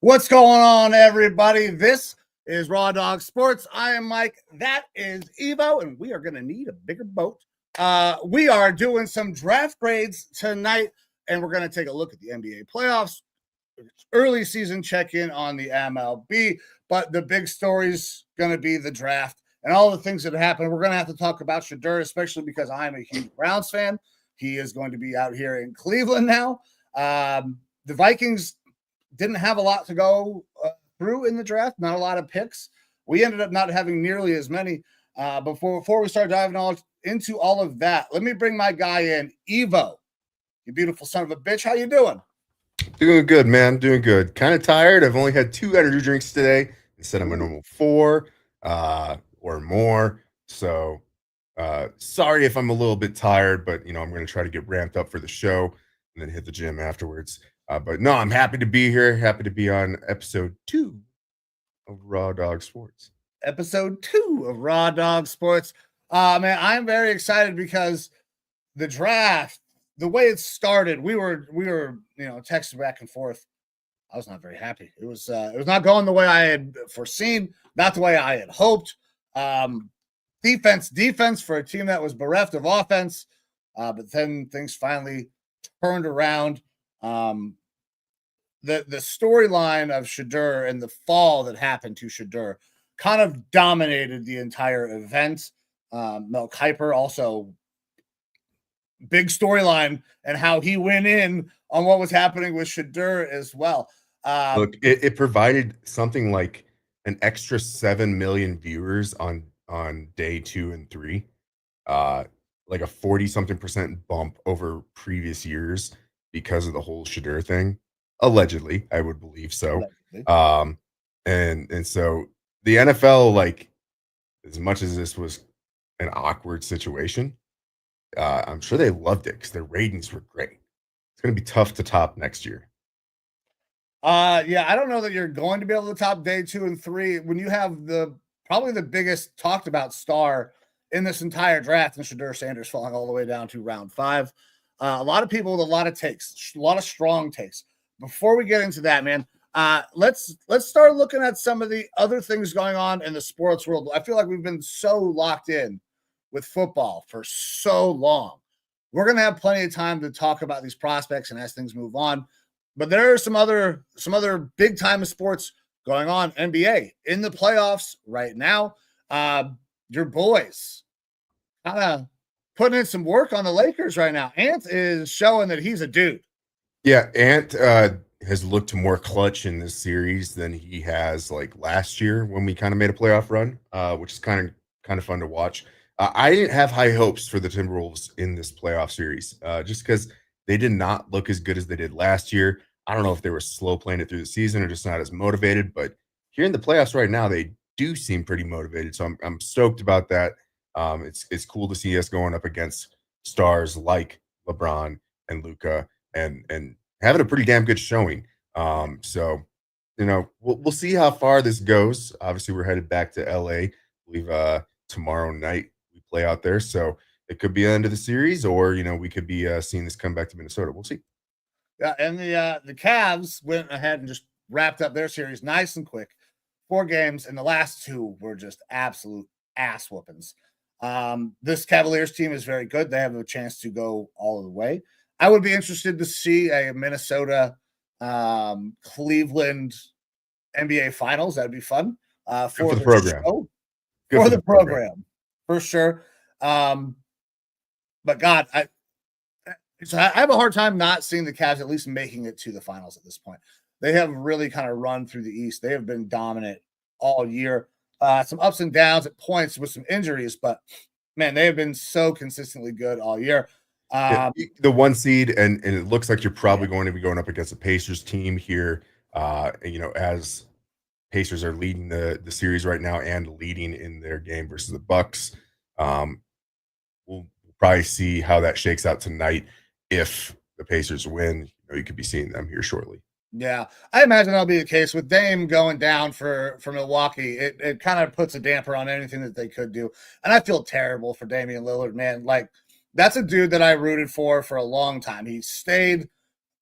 What's going on, everybody? This is Raw Dawg Sports. I am Mike. That is Evo, and we are going to need a bigger boat. We are doing some draft grades tonight, and we're going to take a look at the NBA playoffs, early season check-in on the MLB, but the big story's going to be the draft and all the things that happened. We're going to have to talk about Shedeur, especially because I'm a huge Browns fan. He is going to be out here in Cleveland now. The Vikings didn't have a lot to go through in the draft, not a lot of picks. We ended up not having nearly as many. Before we start diving into all of that, let me bring my guy in, Evo. You beautiful son of a bitch. How you doing? Doing good, man. Doing good. Kind of tired. I've only had 2 energy drinks today instead of my normal 4 or more. So sorry if I'm a little bit tired, but I'm going to try to get ramped up for the show and then hit the gym afterwards. But no, I'm happy to be here. Happy to be on episode 2 of Raw Dawg Sports. Episode 2 of Raw Dawg Sports. Man, I'm very excited because the draft, the way it started, we were texting back and forth. I was not very happy. It was not going the way I had foreseen, not the way I had hoped. Defense for a team that was bereft of offense. But then things finally turned around. The storyline of Shedeur and the fall that happened to Shedeur kind of dominated the entire event. Mel Kiper also big storyline and how he went in on what was happening with Shedeur as well. Look, it provided something like an extra 7 million viewers on day 2 and 3, like a 40-something% bump over previous years because of the whole Shedeur thing. Allegedly, I would believe so. And so the NFL, like, as much as this was an awkward situation, I'm sure they loved it because their ratings were great. It's going to be tough to top next year. Yeah, I don't know that you're going to be able to top day 2 and 3 when you have probably the biggest talked about star in this entire draft, and Shedeur Sanders falling all the way down to round 5. A lot of people with a lot of takes, a lot of strong takes. Before we get into that, man, let's start looking at some of the other things going on in the sports world. I feel like we've been so locked in with football for so long. We're going to have plenty of time to talk about these prospects and as things move on. But there are some other big time of sports going on. NBA in the playoffs right now. Your boys kind of putting in some work on the Lakers right now. Ant is showing that he's a dude. Yeah, Ant has looked more clutch in this series than he has like last year when we kind of made a playoff run, which is kind of fun to watch. I didn't have high hopes for the Timberwolves in this playoff series, just because they did not look as good as they did last year. I don't know if they were slow playing it through the season or just not as motivated, but here in the playoffs right now, they do seem pretty motivated. So I'm stoked about that. It's cool to see us going up against stars like LeBron and Luka and having a pretty damn good showing. So we'll see how far this goes. Obviously, we're headed back to LA. I believe tomorrow night we play out there. So it could be the end of the series, or we could be seeing this come back to Minnesota. We'll see. Yeah, and the Cavs went ahead and just wrapped up their series nice and quick. 4 games, and the last 2 were just absolute ass whoopings. This Cavaliers team is very good. They have a chance to go all the way. I would be interested to see a Minnesota Cleveland NBA Finals. That'd be fun for the program. For the program, for sure. But God, I have a hard time not seeing the Cavs at least making it to the finals at this point. They have really kind of run through the East. They have been dominant all year. Some ups and downs at points with some injuries, but man, they have been so consistently good all year. The 1 seed, and it looks like you're probably going to be going up against a Pacers team here. As Pacers are leading the series right now and leading in their game versus the Bucks. We'll probably see how that shakes out tonight. If the Pacers win, you could be seeing them here shortly. Yeah, I imagine that'll be the case with Dame going down for Milwaukee. It kind of puts a damper on anything that they could do, and I feel terrible for Damian Lillard, man. Like, that's a dude that I rooted for a long time. He stayed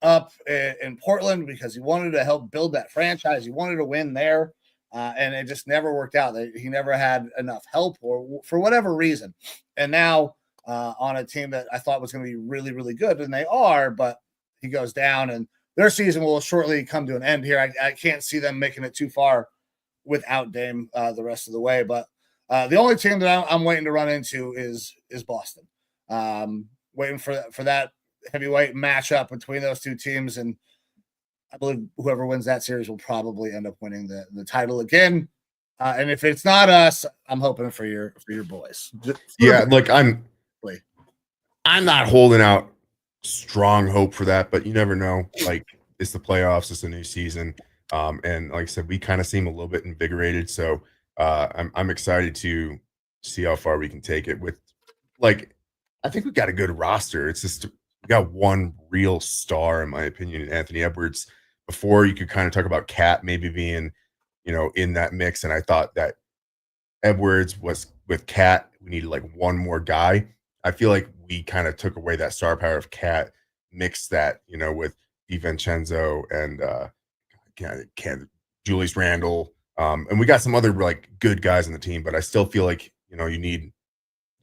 up in Portland because he wanted to help build that franchise. He wanted to win there, and it just never worked out. He never had enough help, or for whatever reason. And now on a team that I thought was going to be really, really good, and they are, but he goes down, and their season will shortly come to an end here. I can't see them making it too far without Dame the rest of the way. But the only team that I'm waiting to run into is Boston. Waiting for that heavyweight matchup between those two teams, and I believe whoever wins that series will probably end up winning the title again. And if it's not us, I'm hoping for your boys. Yeah, like I'm not holding out strong hope for that, but you never know. Like, it's the playoffs, it's a new season, and like I said, we kind of seem a little bit invigorated. So I'm excited to see how far we can take it. With, like, I think we got a good roster. It's just we got one real star, in my opinion, in Anthony Edwards. Before, you could kind of talk about Cat maybe being, in that mix, and I thought that Edwards was with Cat. We needed like one more guy. I feel like we kind of took away that star power of Cat, mixed that, with DiVincenzo and Julius Randle. And we got some other like good guys on the team, but I still feel like, you need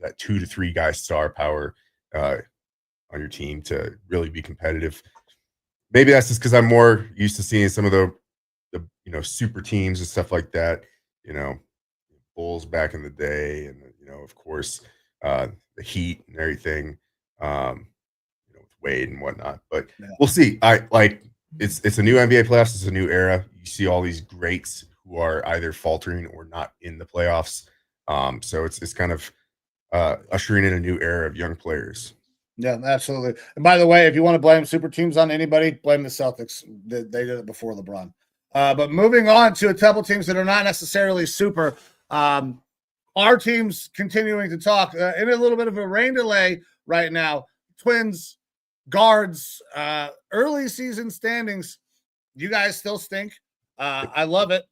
that 2 to 3 guy star power on your team to really be competitive. Maybe that's just because I'm more used to seeing some of the super teams and stuff like that, Bulls back in the day, and of course the Heat and everything, with Wade and whatnot. But we'll see. It's a new NBA playoffs. It's a new era. You see all these greats who are either faltering or not in the playoffs. So it's kind of ushering in a new era of young players. Yeah, absolutely. And by the way, if you want to blame super teams on anybody, blame the Celtics. They did it before LeBron. But moving on to a couple teams that are not necessarily super. Our team's continuing to talk in a little bit of a rain delay right now. Twins, guards, early season standings. You guys still stink. I love it.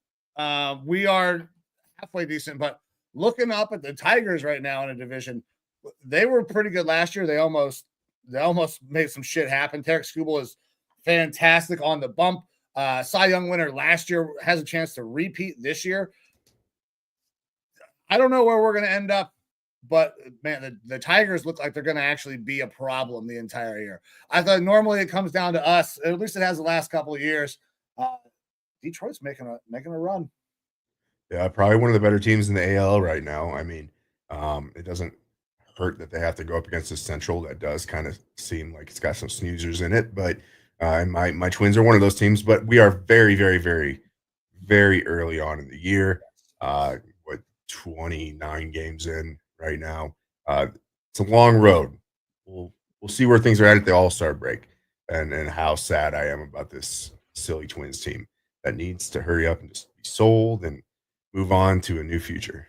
We are halfway decent, but looking up at the Tigers right now in a division, they were pretty good last year. They almost made some shit happen. Tarek Skubal is fantastic on the bump. Cy Young winner last year, has a chance to repeat this year. I don't know where we're going to end up, but man, the Tigers look like they're going to actually be a problem the entire year. I thought normally it comes down to us. At least it has the last couple of years. Detroit's making a run. Yeah, probably one of the better teams in the AL right now. I mean, it doesn't hurt that they have to go up against the Central. That does kind of seem like it's got some snoozers in it, but my Twins are one of those teams. But we are very, very, very, very early on in the year. 29 games in right now. It's a long road. We'll see where things are at the All-Star break, and how sad I am about this silly Twins team that needs to hurry up and just be sold and move on to a new future.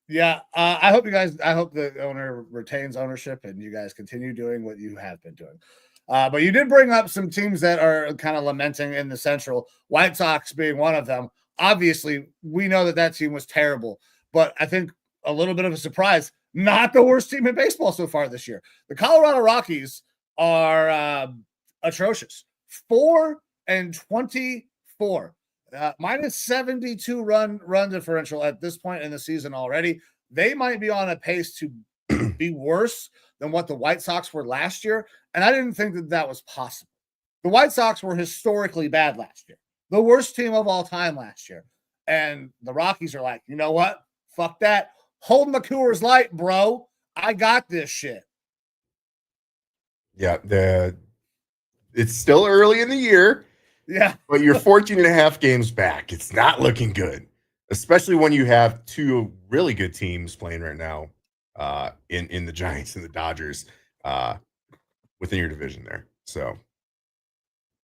Yeah, I hope the owner retains ownership and you guys continue doing what you have been doing. But you did bring up some teams that are kind of lamenting in the Central, White Sox being one of them. Obviously, we know that team was terrible, but I think a little bit of a surprise, not the worst team in baseball so far this year. The Colorado Rockies are atrocious. 4-24. Minus 72 run differential at this point in the season already. They might be on a pace to be worse than what the White Sox were last year, and I didn't think that was possible. The White Sox were historically bad last year, the worst team of all time last year, and the Rockies are like, you know what? Fuck that. Hold my Coors Light, bro. I got this shit. Yeah, it's still early in the year. Yeah. But you're 14 and a half games back. It's not looking good, especially when you have two really good teams playing right now in the Giants and the Dodgers within your division there. So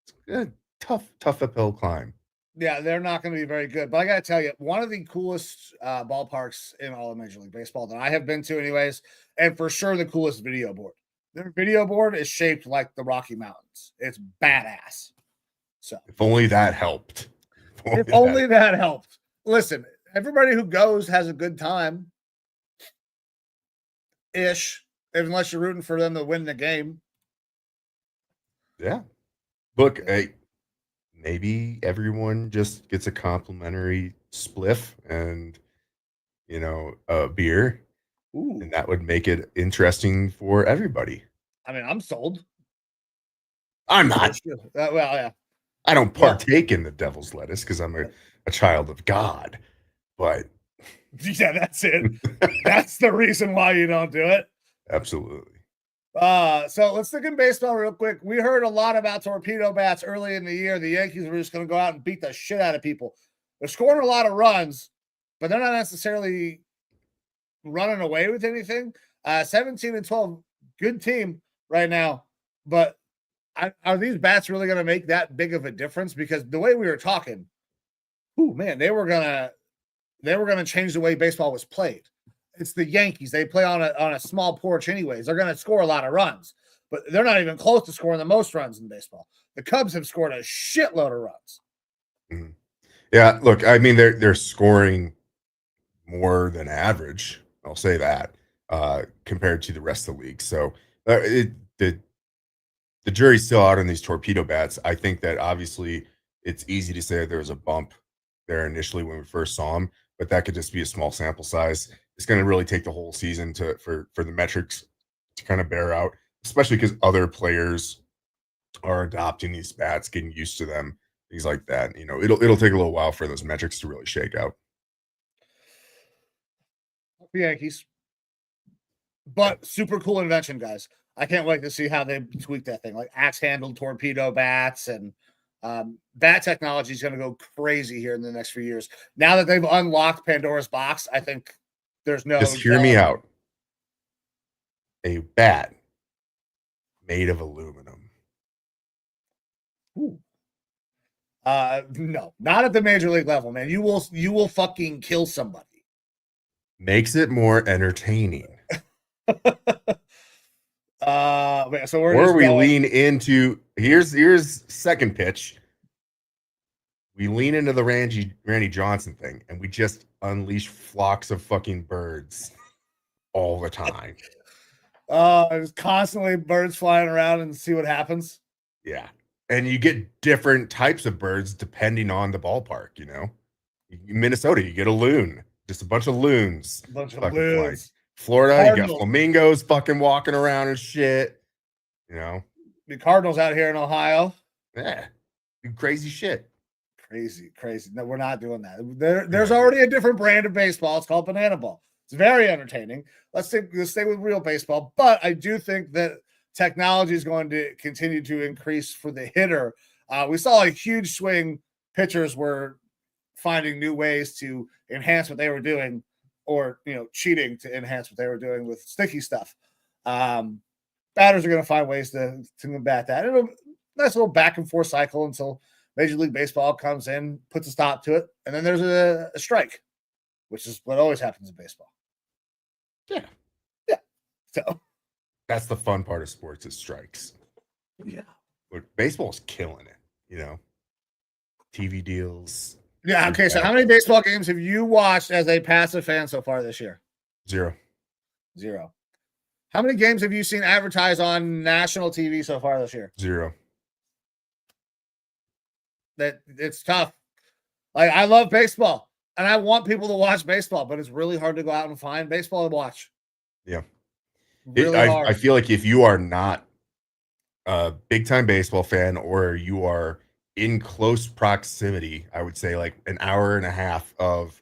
it's good. Tough uphill climb. Yeah, they're not going to be very good. But I got to tell you, one of the coolest ballparks in all of Major League Baseball that I have been to, anyways, and for sure the coolest video board. Their video board is shaped like the Rocky Mountains. It's badass. So If only that helped. if only that helped. Listen, everybody who goes has a good time ish, unless you're rooting for them to win the game. Yeah. Look, maybe everyone just gets a complimentary spliff and a beer. Ooh. And that would make it interesting for everybody. I mean, I'm sold. I'm not. Well, yeah. I don't partake in the devil's lettuce because I'm a child of God. But yeah, that's it. That's the reason why you don't do it. Absolutely. So let's stick in baseball real quick. We heard a lot about torpedo bats early in the year. The Yankees were just going to go out and beat the shit out of people. They're scoring a lot of runs, but they're not necessarily running away with anything. 17-12, good team right now. But are these bats really going to make that big of a difference? Because the way we were talking, they were gonna change the way baseball was played. It's the Yankees. They play on a small porch anyways. They're going to score a lot of runs, but they're not even close to scoring the most runs in baseball. The Cubs have scored a shitload of runs. Mm-hmm. Yeah, look, I mean, they're scoring more than average. I'll say that compared to the rest of the league. So the jury's still out on these torpedo bats. I think that obviously it's easy to say there was a bump there initially when we first saw them, but that could just be a small sample size. It's going to really take the whole season for the metrics to kind of bear out, especially because other players are adopting these bats, getting used to them, things like that. It'll take a little while for those metrics to really shake out. The Yankees, but super cool invention, guys. I can't wait to see how they tweak that thing, like axe-handled torpedo bats, and bat technology is going to go crazy here in the next few years. Now that they've unlocked Pandora's box, I think there's no. Just hear me out. A bat made of aluminum. Ooh. No, not at the major league level, man. You will fucking kill somebody. Makes it more entertaining. So we lean into here's second pitch. We lean into the Randy Johnson thing, and we just unleash flocks of fucking birds all the time. There's constantly birds flying around and see what happens. Yeah, and you get different types of birds depending on the ballpark. In Minnesota, you get a loon, just a bunch of loons. Loons. Florida, Cardinals. You got flamingos fucking walking around and shit. The Cardinals out here in Ohio. Yeah, crazy shit. Crazy. No, we're not doing that. There's already a different brand of baseball. It's called banana ball. It's very entertaining. Let's stay with real baseball. But I do think that technology is going to continue to increase for the hitter. We saw a huge swing. Pitchers were finding new ways to enhance what they were doing, or cheating to enhance what they were doing with sticky stuff. Batters are going to find ways to combat that. It'll nice little back and forth cycle until Major League Baseball comes in, puts a stop to it, and then there's a strike, which is what always happens in baseball. Yeah. So that's the fun part of sports is strikes. Yeah. Look, baseball's killing it. TV deals. Yeah. Okay. So how many baseball games have you watched as a passive fan so far this year? Zero. How many games have you seen advertised on national TV so far this year? Zero. That it's tough. Like, I love baseball and I want people to watch baseball, but it's really hard to go out and find baseball to watch. Yeah. Really hard. I feel like if you are not a big time baseball fan, or you are in close proximity, I would say like an hour and a half of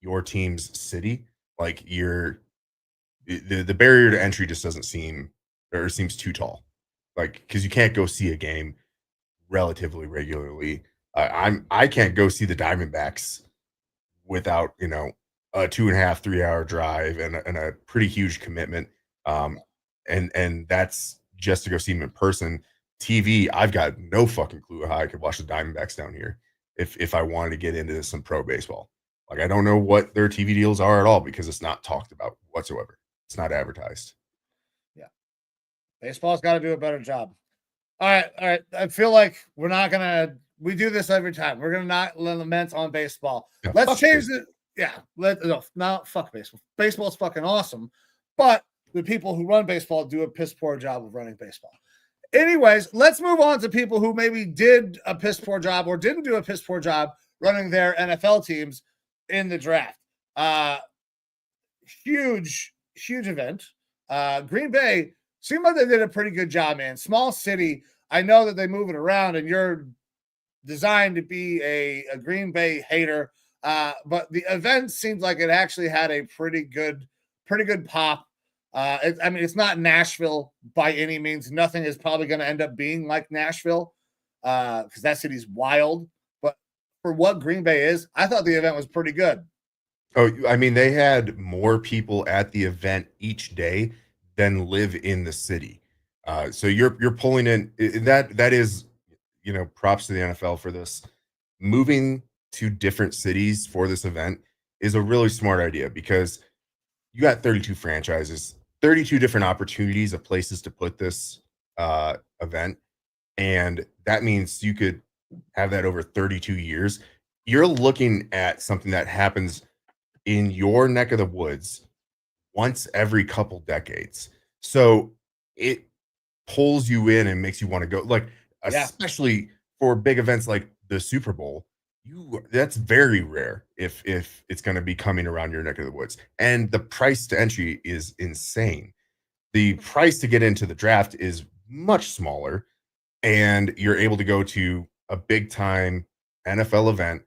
your team's city, like the barrier to entry just doesn't seems too tall. Like, because you can't go see a game relatively regularly. I can't go see the Diamondbacks without a 2.5 3 hour drive and a pretty huge commitment. Um, and that's just to go see them in person. TV, I've got no fucking clue how I could watch the Diamondbacks down here if I wanted to get into some pro baseball. Like I don't know what their TV deals are at all because it's not talked about whatsoever. It's not advertised. Yeah, baseball's got to do a better job. All right. I feel like we're not gonna. We do this every time. We're gonna not lament on baseball. Yeah, Let's change it. Yeah, fuck baseball. Baseball's fucking awesome, but the people who run baseball do a piss poor job of running baseball. Anyways, let's move on to people who maybe did a piss poor job or didn't do a piss poor job running their NFL teams in the draft. Huge event. Green Bay seemed like they did a pretty good job, man. Small city. I know that they move it around, and you're designed to be a Green Bay hater. But the event seems like it actually had a pretty good pop. It's not Nashville by any means. Nothing is probably going to end up being like Nashville because that city's wild. But for what Green Bay is, I thought the event was pretty good. Oh, I mean, they had more people at the event each day than live in the city. So you're pulling in that is, props to the NFL for this. Moving to different cities for this event is a really smart idea because you got 32 franchises, 32 different opportunities of places to put this event. And that means you could have that over 32 years. You're looking at something that happens in your neck of the woods once every couple decades. So it pulls you in and makes you want to go, like, especially for big events like the Super Bowl. That's very rare if it's going to be coming around your neck of the woods. And the price to entry is insane. The price to get into the draft is much smaller, and you're able to go to a big time NFL event,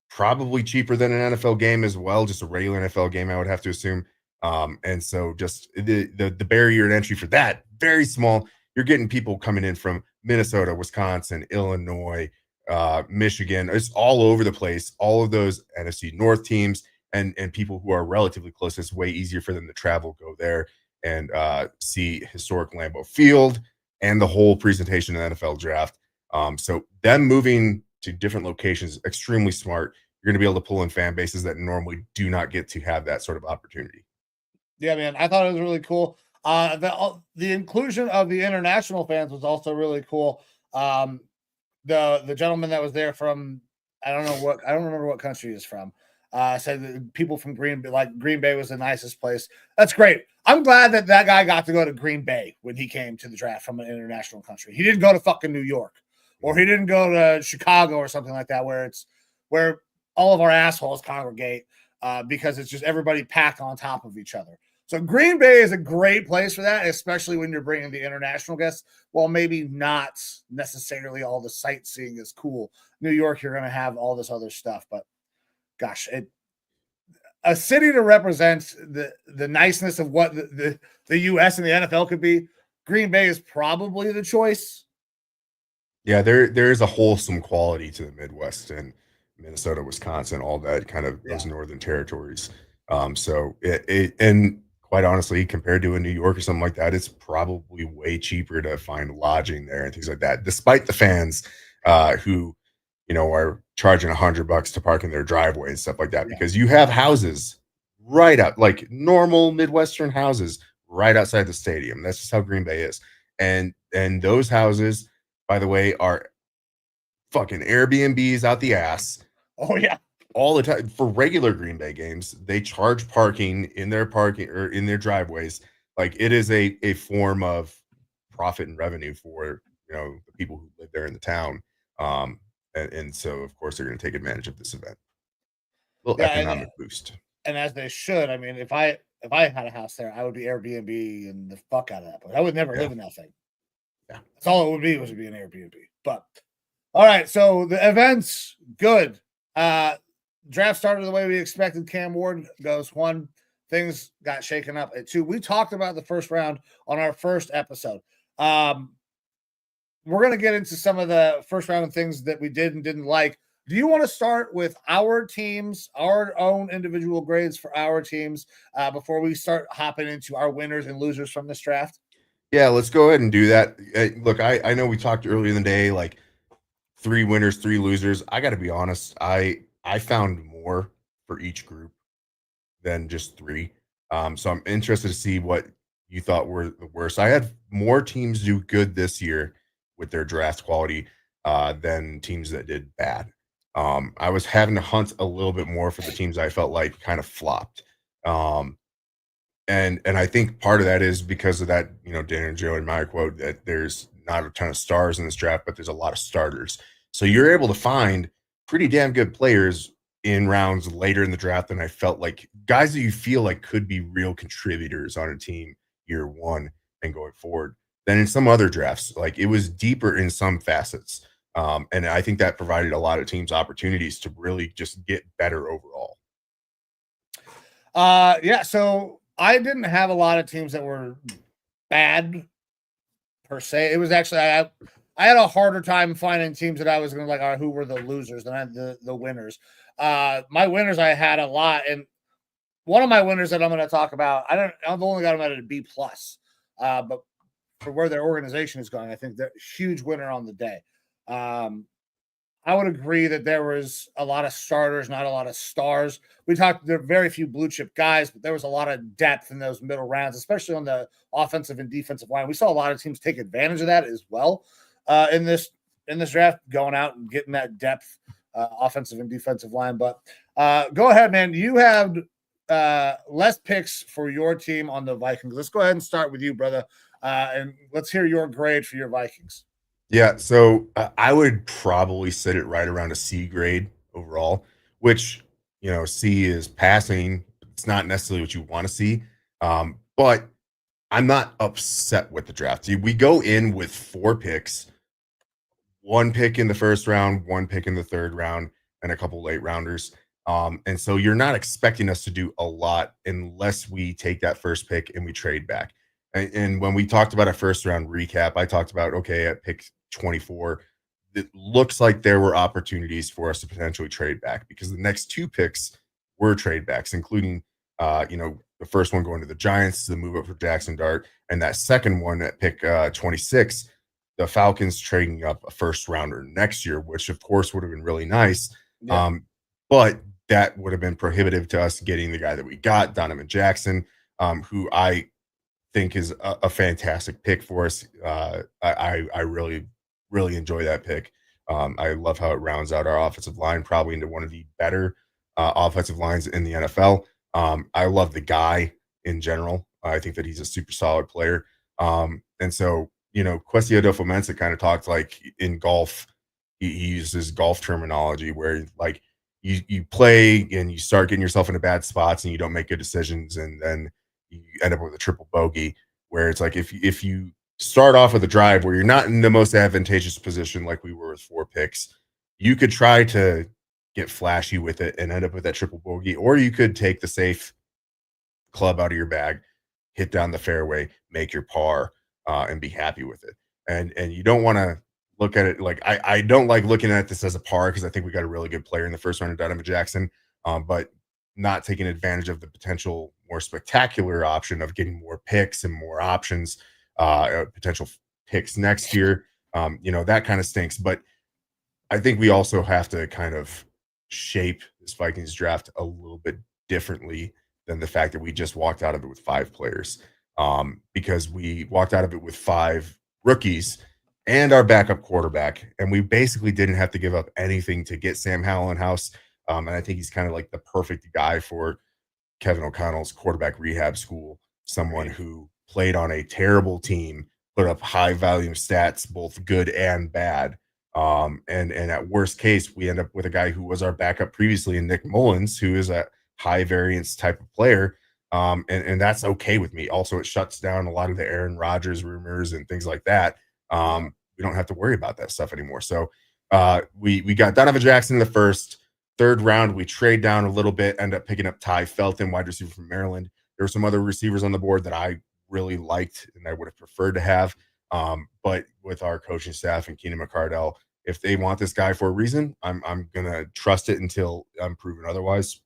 probably cheaper than an NFL game as well, just a regular NFL game, I would have to assume. And so just the barrier to entry for that, very small. You're getting people coming in from Minnesota, Wisconsin, Illinois, Michigan. It's all over the place. All of those NFC North teams and people who are relatively close. It's way easier for them to travel, go there and see historic Lambeau Field and the whole presentation of the NFL draft. So them moving to different locations, extremely smart. You're going to be able to pull in fan bases that normally do not get to have that sort of opportunity. Yeah, man, I thought it was really cool. The inclusion of the international fans was also really cool. The gentleman that was there from I don't remember what country he's from. Said that people from Green Bay was the nicest place. That's great. I'm glad that guy got to go to Green Bay when he came to the draft from an international country. He didn't go to fucking New York, or he didn't go to Chicago or something like that, where all of our assholes congregate because it's just everybody packed on top of each other. So Green Bay is a great place for that, especially when you're bringing the international guests. Well, maybe not necessarily all the sightseeing is cool. New York, you're going to have all this other stuff, but gosh, a city to represent the niceness of what the U.S. and the NFL could be, Green Bay is probably the choice. Yeah, there is a wholesome quality to the Midwest and Minnesota, Wisconsin, all that kind of those northern territories. So and quite honestly, compared to a New York or something like that, it's probably way cheaper to find lodging there and things like that. Despite the fans who are charging $100 to park in their driveway and stuff like that, because you have houses right out, like normal Midwestern houses right outside the stadium. That's just how Green Bay is, and those houses, by the way, are fucking Airbnbs out the ass. Oh yeah. All the time. For regular Green Bay games, they charge parking in their parking or in their driveways. Like it is a form of profit and revenue for the people who live there in the town. And so of course they're going to take advantage of this event. A little economic boost. And as they should. I mean, if I had a house there, I would be Airbnb and the fuck out of that place. I would never live in that thing. Yeah. That's all it would be an Airbnb. But all right, so the event's good. Draft started the way we expected. Cam Ward goes 1. Things got shaken up at 2. We talked about the first round on our first episode. we're going to get into some of the first round of things that we did and didn't like. Do you want to start with our teams, our own individual grades for our teams, before we start hopping into our winners and losers from this draft? Yeah, let's go ahead and do that. Look, I know we talked earlier in the day, like 3 winners, 3 losers. I got to be honest, I found more for each group than just 3. So I'm interested to see what you thought were the worst. I had more teams do good this year with their draft quality than teams that did bad. I was having to hunt a little bit more for the teams I felt like kind of flopped. Um, and I think part of that is because of that, Dan and Joe and my quote that there's not a ton of stars in this draft, but there's a lot of starters. So you're able to find pretty damn good players in rounds later in the draft than I felt like guys that you feel like could be real contributors on a team year one and going forward than in some other drafts. Like it was deeper in some facets. And I think that provided a lot of teams opportunities to really just get better overall. Yeah, so I didn't have a lot of teams that were bad per se. It was actually I had a harder time finding teams that I was going to like, all right, who were the losers than I had the winners. My winners I had a lot, and one of my winners that I'm going to talk about, I've only got them at a B plus, but for where their organization is going, I think they're a huge winner on the day. I would agree that there was a lot of starters, not a lot of stars. We talked there are very few blue chip guys, but there was a lot of depth in those middle rounds, especially on the offensive and defensive line. We saw a lot of teams take advantage of that as well in this draft, going out and getting that depth, offensive and defensive line. But go ahead, man. You have less picks for your team on the Vikings. Let's go ahead and start with you, brother, and let's hear your grade for your Vikings. Yeah, so I would probably sit it right around a C grade overall, which C is passing. It's not necessarily what you want to see, but I'm not upset with the draft. We go in with 4 picks, 1 pick in the first round, 1 pick in the third round, and a couple late rounders. And so you're not expecting us to do a lot unless we take that first pick and we trade back. And when we talked about a first round recap, I talked about, okay, at pick 24, it looks like there were opportunities for us to potentially trade back because the next 2 picks were trade backs, including, the first one going to the Giants, the move up for Jackson Dart, and that second one at pick 26, the Falcons trading up a first rounder next year, which of course would have been really nice. Yeah. But that would have been prohibitive to us getting the guy that we got, Donovan Jackson, who I think is a fantastic pick for us. I really, really enjoy that pick. I love how it rounds out our offensive line, probably into one of the better offensive lines in the NFL. I love the guy in general. I think that he's a super solid player. And so, Questio del Fomensa kind of talked like in golf, he uses golf terminology where like you play and you start getting yourself into bad spots and you don't make good decisions and then you end up with a triple bogey where it's like if you start off with a drive where you're not in the most advantageous position like we were with 4 picks, you could try to get flashy with it and end up with that triple bogey, or you could take the safe club out of your bag, hit down the fairway, make your par, and be happy with it. And you don't want to look at it like I don't like looking at this as a par because I think we got a really good player in the first round of Donovan Jackson, but not taking advantage of the potential more spectacular option of getting more picks and more options, potential picks next year. That kind of stinks. But I think we also have to kind of shape this Vikings draft a little bit differently than the fact that we just walked out of it with 5 players, because we walked out of it with 5 rookies and our backup quarterback, and we basically didn't have to give up anything to get Sam Howell in house. And I think he's kind of like the perfect guy for Kevin O'Connell's quarterback rehab school, someone who played on a terrible team, put up high volume stats, both good and bad. And at worst case, we end up with a guy who was our backup previously in Nick Mullins, who is a high variance type of player. And that's okay with me. Also, it shuts down a lot of the Aaron Rodgers rumors and things like that. We don't have to worry about that stuff anymore. So we got Donovan Jackson in the first. Third round, we trade down a little bit, end up picking up Ty Felton, wide receiver from Maryland. There were some other receivers on the board that I really liked and I would have preferred to have. But with our coaching staff and Keenan McCardell, if they want this guy for a reason, I'm gonna trust it until I'm proven otherwise.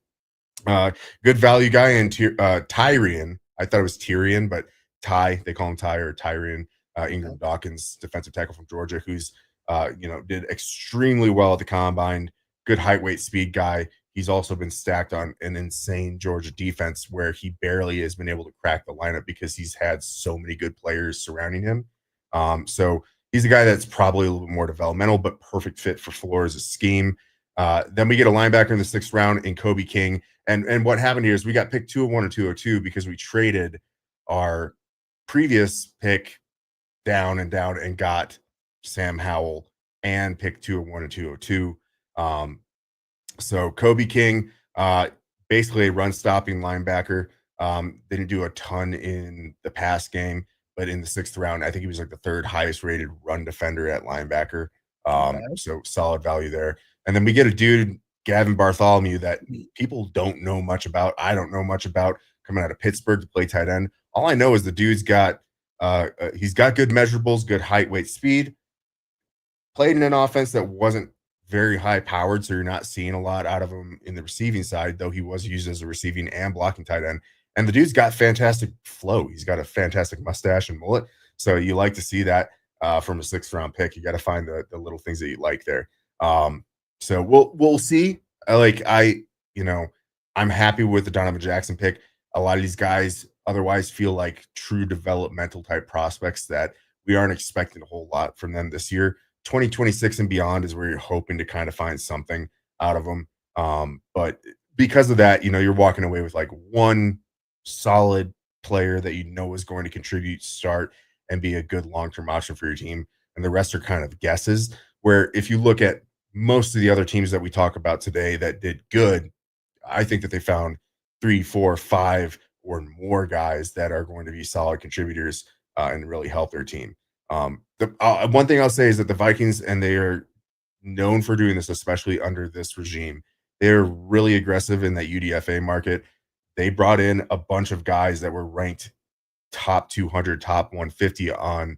Good value guy and Tyrion. I thought it was Tyrion, but Ty, they call him Ty or Tyrion. Ingram Dawkins, defensive tackle from Georgia, who's did extremely well at the combine. Good height, weight, speed guy. He's also been stacked on an insane Georgia defense where he barely has been able to crack the lineup because he's had so many good players surrounding him. So he's a guy that's probably a little bit more developmental, but perfect fit for Flores' scheme. Then we get a linebacker in the 6th round in Kobe King. And what happened here is we got picked 201 or 202 because we traded our previous pick down and got Sam Howell and picked 201 and 202. So Kobe King, basically a run stopping linebacker. Didn't do a ton in the pass game, but in the 6th round, I think he was like the 3rd highest rated run defender at linebacker. So solid value there. And then we get a dude, Gavin Bartholomew, that people don't know much about. I don't know much about, coming out of Pittsburgh to play tight end. All I know is the dude's got he's got good measurables, good height, weight, speed. Played in an offense that wasn't very high powered, so you're not seeing a lot out of him in the receiving side, though he was used as a receiving and blocking tight end. And the dude's got fantastic flow. He's got a fantastic mustache and mullet. So you like to see that from a 6th round pick. You got to find the little things that you like there. So we'll see. I'm happy with the Donovan Jackson pick. A lot of these guys otherwise feel like true developmental type prospects that we aren't expecting a whole lot from them this year. 2026 and beyond is where you're hoping to kind of find something out of them. But because of that, you're walking away with like one solid player that is going to contribute, start, and be a good long-term option for your team. And the rest are kind of guesses, where if you look at most of the other teams that we talk about today that did good, I think that they found 3, 4, 5 or more guys that are going to be solid contributors and really help their team. One thing I'll say is that the Vikings, and they are known for doing this, especially under this regime, they're really aggressive in that UDFA market. They brought in a bunch of guys that were ranked top 200, top 150 on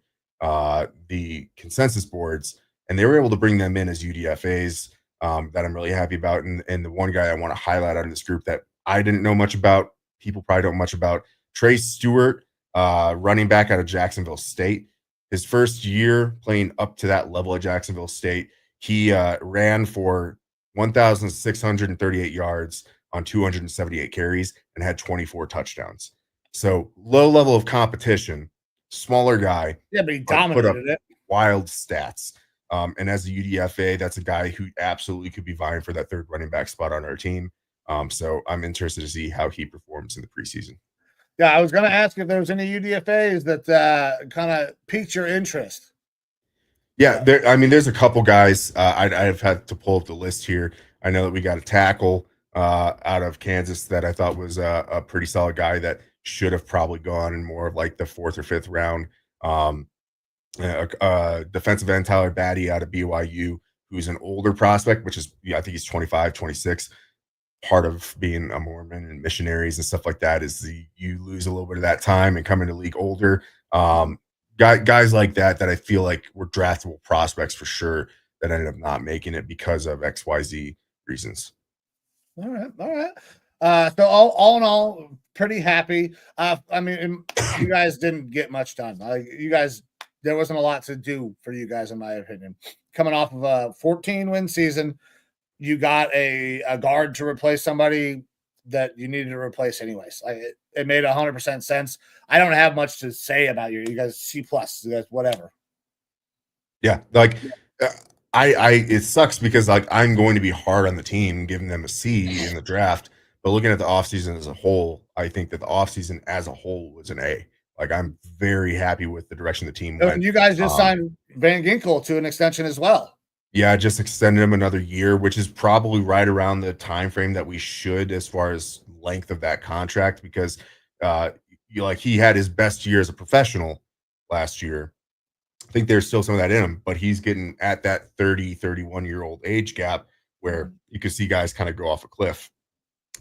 the consensus boards, and they were able to bring them in as UDFAs that I'm really happy about. And the one guy I want to highlight out of this group that I didn't know much about, people probably don't much about, Trey Stewart, running back out of Jacksonville State. His first year playing up to that level at Jacksonville State, he ran for 1,638 yards on 278 carries and had 24 touchdowns. So low level of competition, smaller guy. Yeah, but he dominated it. Wild stats. And as a UDFA, that's a guy who absolutely could be vying for that 3rd running back spot on our team. So I'm interested to see how he performs in the preseason. Yeah, I was going to ask if there was any UDFAs that kind of piqued your interest. Yeah, there's a couple guys. I've had to pull up the list here. I know that we got a tackle out of Kansas that I thought was a pretty solid guy that should have probably gone in more of like the 4th or 5th round. Defensive end Tyler Batty out of BYU, who's an older prospect, which is, I think he's 25, 26. Part of being a Mormon and missionaries and stuff like that is you lose a little bit of that time and come into league older. Guys like that I feel like were draftable prospects for sure that ended up not making it because of XYZ reasons. All right. So all in all, pretty happy. I mean, you guys didn't get much done. There wasn't a lot to do for you guys, in my opinion. Coming off of a 14-win season, you got a guard to replace somebody that you needed to replace anyways. It made 100% sense. I don't have much to say about you. You guys C+, you guys whatever. Yeah, it sucks because I'm going to be hard on the team, giving them a C in the draft. But looking at the offseason as a whole, I think that the offseason as a whole was an A. I'm very happy with the direction the team went. And you guys just signed Van Ginkel to an extension as well. Yeah, just extended him another year, which is probably right around the time frame that we should as far as length of that contract, because he had his best year as a professional last year. I think there's still some of that in him, but he's getting at that 30, 31-year-old age gap where you can see guys kind of go off a cliff.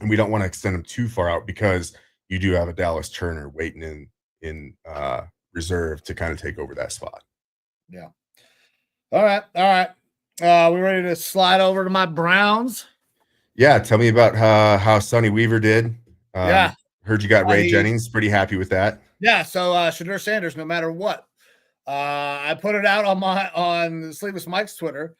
And we don't want to extend him too far out because you do have a Dallas Turner waiting in reserve to kind of take over that spot. Yeah. All right. We ready to slide over to my Browns? Yeah, tell me about how Sonny Weaver did. Yeah. Heard you got Ray Jennings. Pretty happy with that. Yeah. So Shadur Sanders, no matter what. I put it out on Sleeveless Mike's Twitter,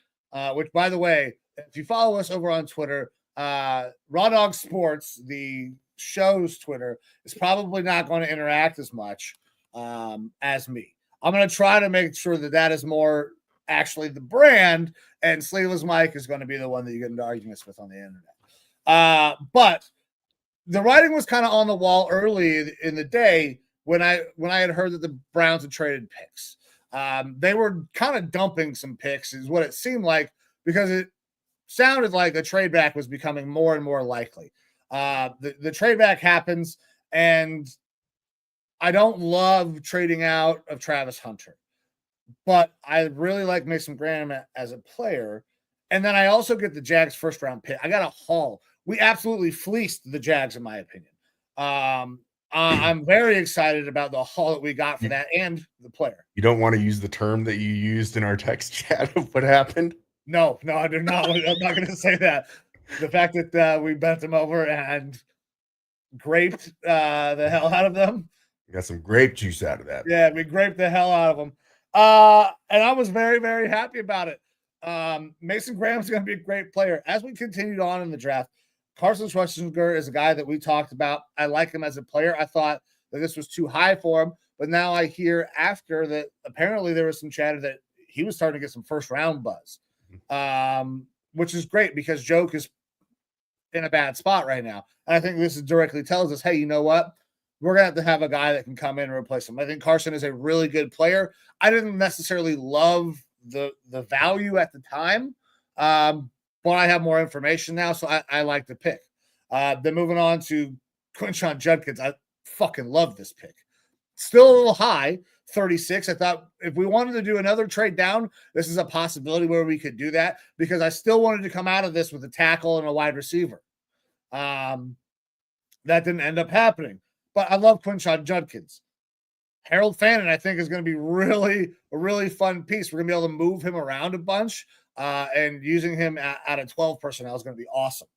which, by the way, if you follow us over on Twitter, Raw Dawg Sports, the show's Twitter, is probably not going to interact as much as me. I'm going to try to make sure that is more actually the brand, and Sleeveless Mike is going to be the one that you get into arguments with on the internet. But the writing was kind of on the wall early in the day when I had heard that the Browns had traded picks. They were kind of dumping some picks, is what it seemed like, because it sounded like a trade back was becoming more and more likely. The trade back happens, and I don't love trading out of Travis Hunter, but I really like Mason Graham as a player. And then I also get the Jags first round pick. I got a haul. We absolutely fleeced the Jags, in my opinion. I'm very excited about the haul that we got for that and the player. You don't want to use the term that you used in our text chat of what happened? No, I do not. I'm not going to say that. The fact that we bent them over and graped the hell out of them. We got some grape juice out of that. Yeah, we graped the hell out of them. And I was very, very happy about it. Mason Graham's going to be a great player. As we continued on in the draft, Carson Schwarzenegger is a guy that we talked about. I like him as a player. I thought that this was too high for him, but now I hear after that apparently there was some chatter that he was starting to get some first round buzz, which is great because Joke is in a bad spot right now. And I think this directly tells us, hey, you know what? We're going to have a guy that can come in and replace him. I think Carson is a really good player. I didn't necessarily love the value at the time, but I have more information now, so I like the pick. Then moving on to Quinshon Judkins. I fucking love this pick. Still a little high, 36. I thought if we wanted to do another trade down, this is a possibility where we could do that because I still wanted to come out of this with a tackle and a wide receiver. That didn't end up happening. But I love Quinshon Judkins. Harold Fannin, I think, is going to be a really fun piece. We're going to be able to move him around a bunch, and using him out of 12 personnel is going to be awesome.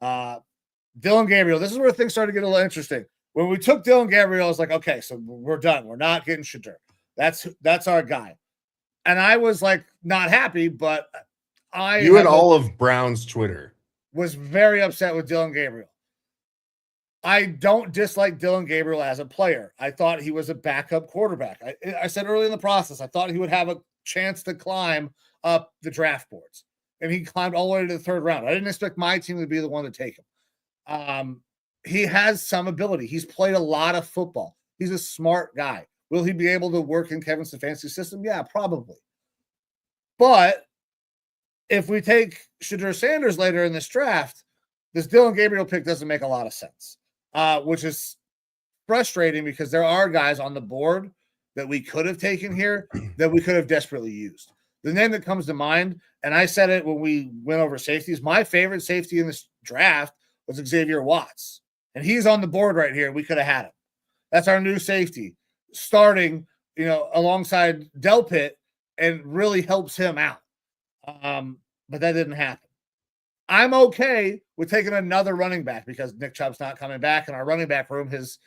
Dylan Gabriel, this is where things started to get a little interesting. When we took Dylan Gabriel, I was like, okay, so we're done. We're not getting Shadur. That's our guy. And I was like, not happy, but you and all of Brown's Twitter was very upset with Dylan Gabriel. I don't dislike Dylan Gabriel as a player. I thought he was a backup quarterback. I said early in the process, I thought he would have a chance to climb up the draft boards. And he climbed all the way to the third round. I didn't expect my team to be the one to take him. He has some ability. He's played a lot of football. He's a smart guy. Will he be able to work in Kevin Stefanski's system? Yeah, probably. But if we take Shadur Sanders later in this draft, this Dylan Gabriel pick doesn't make a lot of sense. Which is frustrating because there are guys on the board that we could have taken here that we could have desperately used. The name that comes to mind, and I said it when we went over safeties, my favorite safety in this draft was Xavier Watts. And he's on the board right here. We could have had him. That's our new safety starting, alongside Delpit and really helps him out. But that didn't happen. I'm okay with taking another running back because Nick Chubb's not coming back, and our running back room has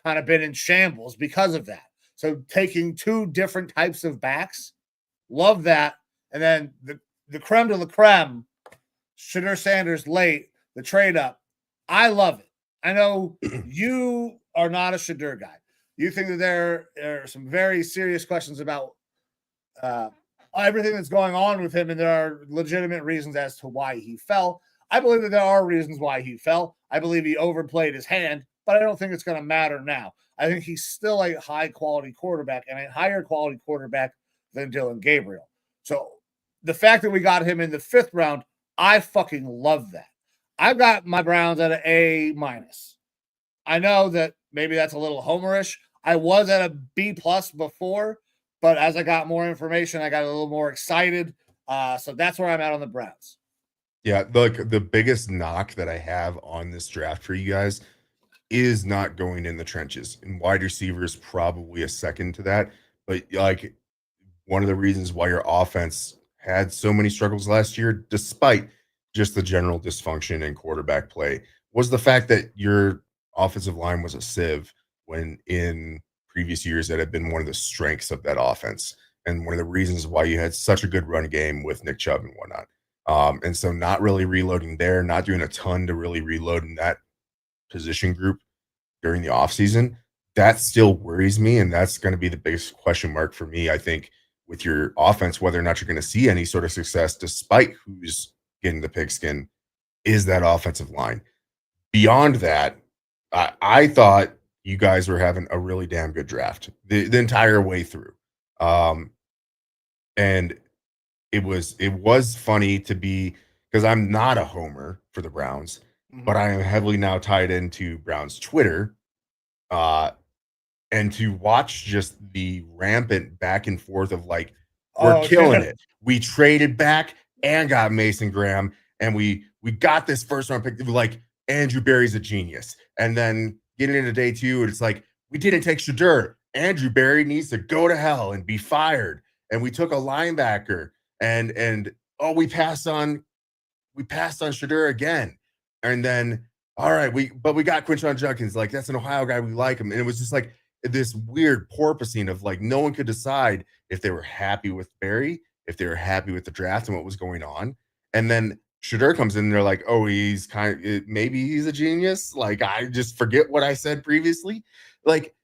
kind of been in shambles because of that. So taking two different types of backs, love that. And then the creme de la creme, Shadur Sanders late, the trade up. I love it. I know you are not a Shadur guy. You think that there are some very serious questions about everything that's going on with him, and there are legitimate reasons as to why he fell. I believe that there are reasons why he fell. I believe he overplayed his hand, but I don't think it's going to matter now. I think he's still a high-quality quarterback and a higher-quality quarterback than Dylan Gabriel. So the fact that we got him in the 5th round, I fucking love that. I've got my Browns at an A-. I know that maybe that's a little homerish. I was at a B+ before, but as I got more information, I got a little more excited. So that's where I'm at on the Browns. Yeah, the biggest knock that I have on this draft for you guys, is not going in the trenches, and wide receiver is probably a second to that. But like one of the reasons why your offense had so many struggles last year, despite just the general dysfunction in quarterback play, was the fact that your offensive line was a sieve when in previous years that had been one of the strengths of that offense. And one of the reasons why you had such a good run game with Nick Chubb and whatnot. And so not really reloading there, not doing a ton to really reload in that position group during the offseason, that still worries me. And that's going to be the biggest question mark for me, I think, with your offense, whether or not you're going to see any sort of success despite who's getting the pigskin, is that offensive line. Beyond that, I thought you guys were having a really damn good draft the entire way through. And it was funny to be, because I'm not a homer for the Browns, but I am heavily now tied into Browns Twitter. And to watch just the rampant back and forth of like, we're killing it. We traded back and got Mason Graham, and we got this first round pick. Like, Andrew Berry's a genius. And then getting into day two, it's like, we didn't take Shadur. Andrew Berry needs to go to hell and be fired. And we took a linebacker, and oh, we passed on Shadur again. And then, all right, we got Quinshon Judkins. Like, that's an Ohio guy. We like him. And it was just like this weird porpoising of like, no one could decide if they were happy with Barry, if they were happy with the draft and what was going on. And then Shadur comes in and they're like, oh, he's maybe he's a genius. Like, I just forget what I said previously. Like,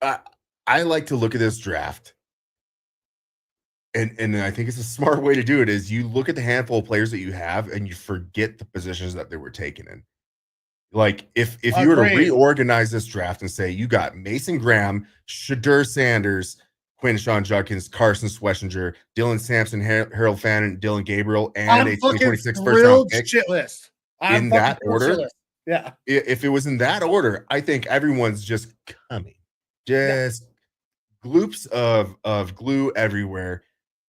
I like to look at this draft. And I think it's a smart way to do it is you look at the handful of players that you have and you forget the positions that they were taken in. Like, if you were to reorganize this draft and say you got Mason Graham, Shadur Sanders, Quinshon Judkins, Carson Schlesinger, Dylan Sampson, Harold Fannin, Dylan Gabriel, and a 2026 first round pick shit list. in that order. Yeah. If it was in that order, I think everyone's just coming. Just gloops of glue everywhere.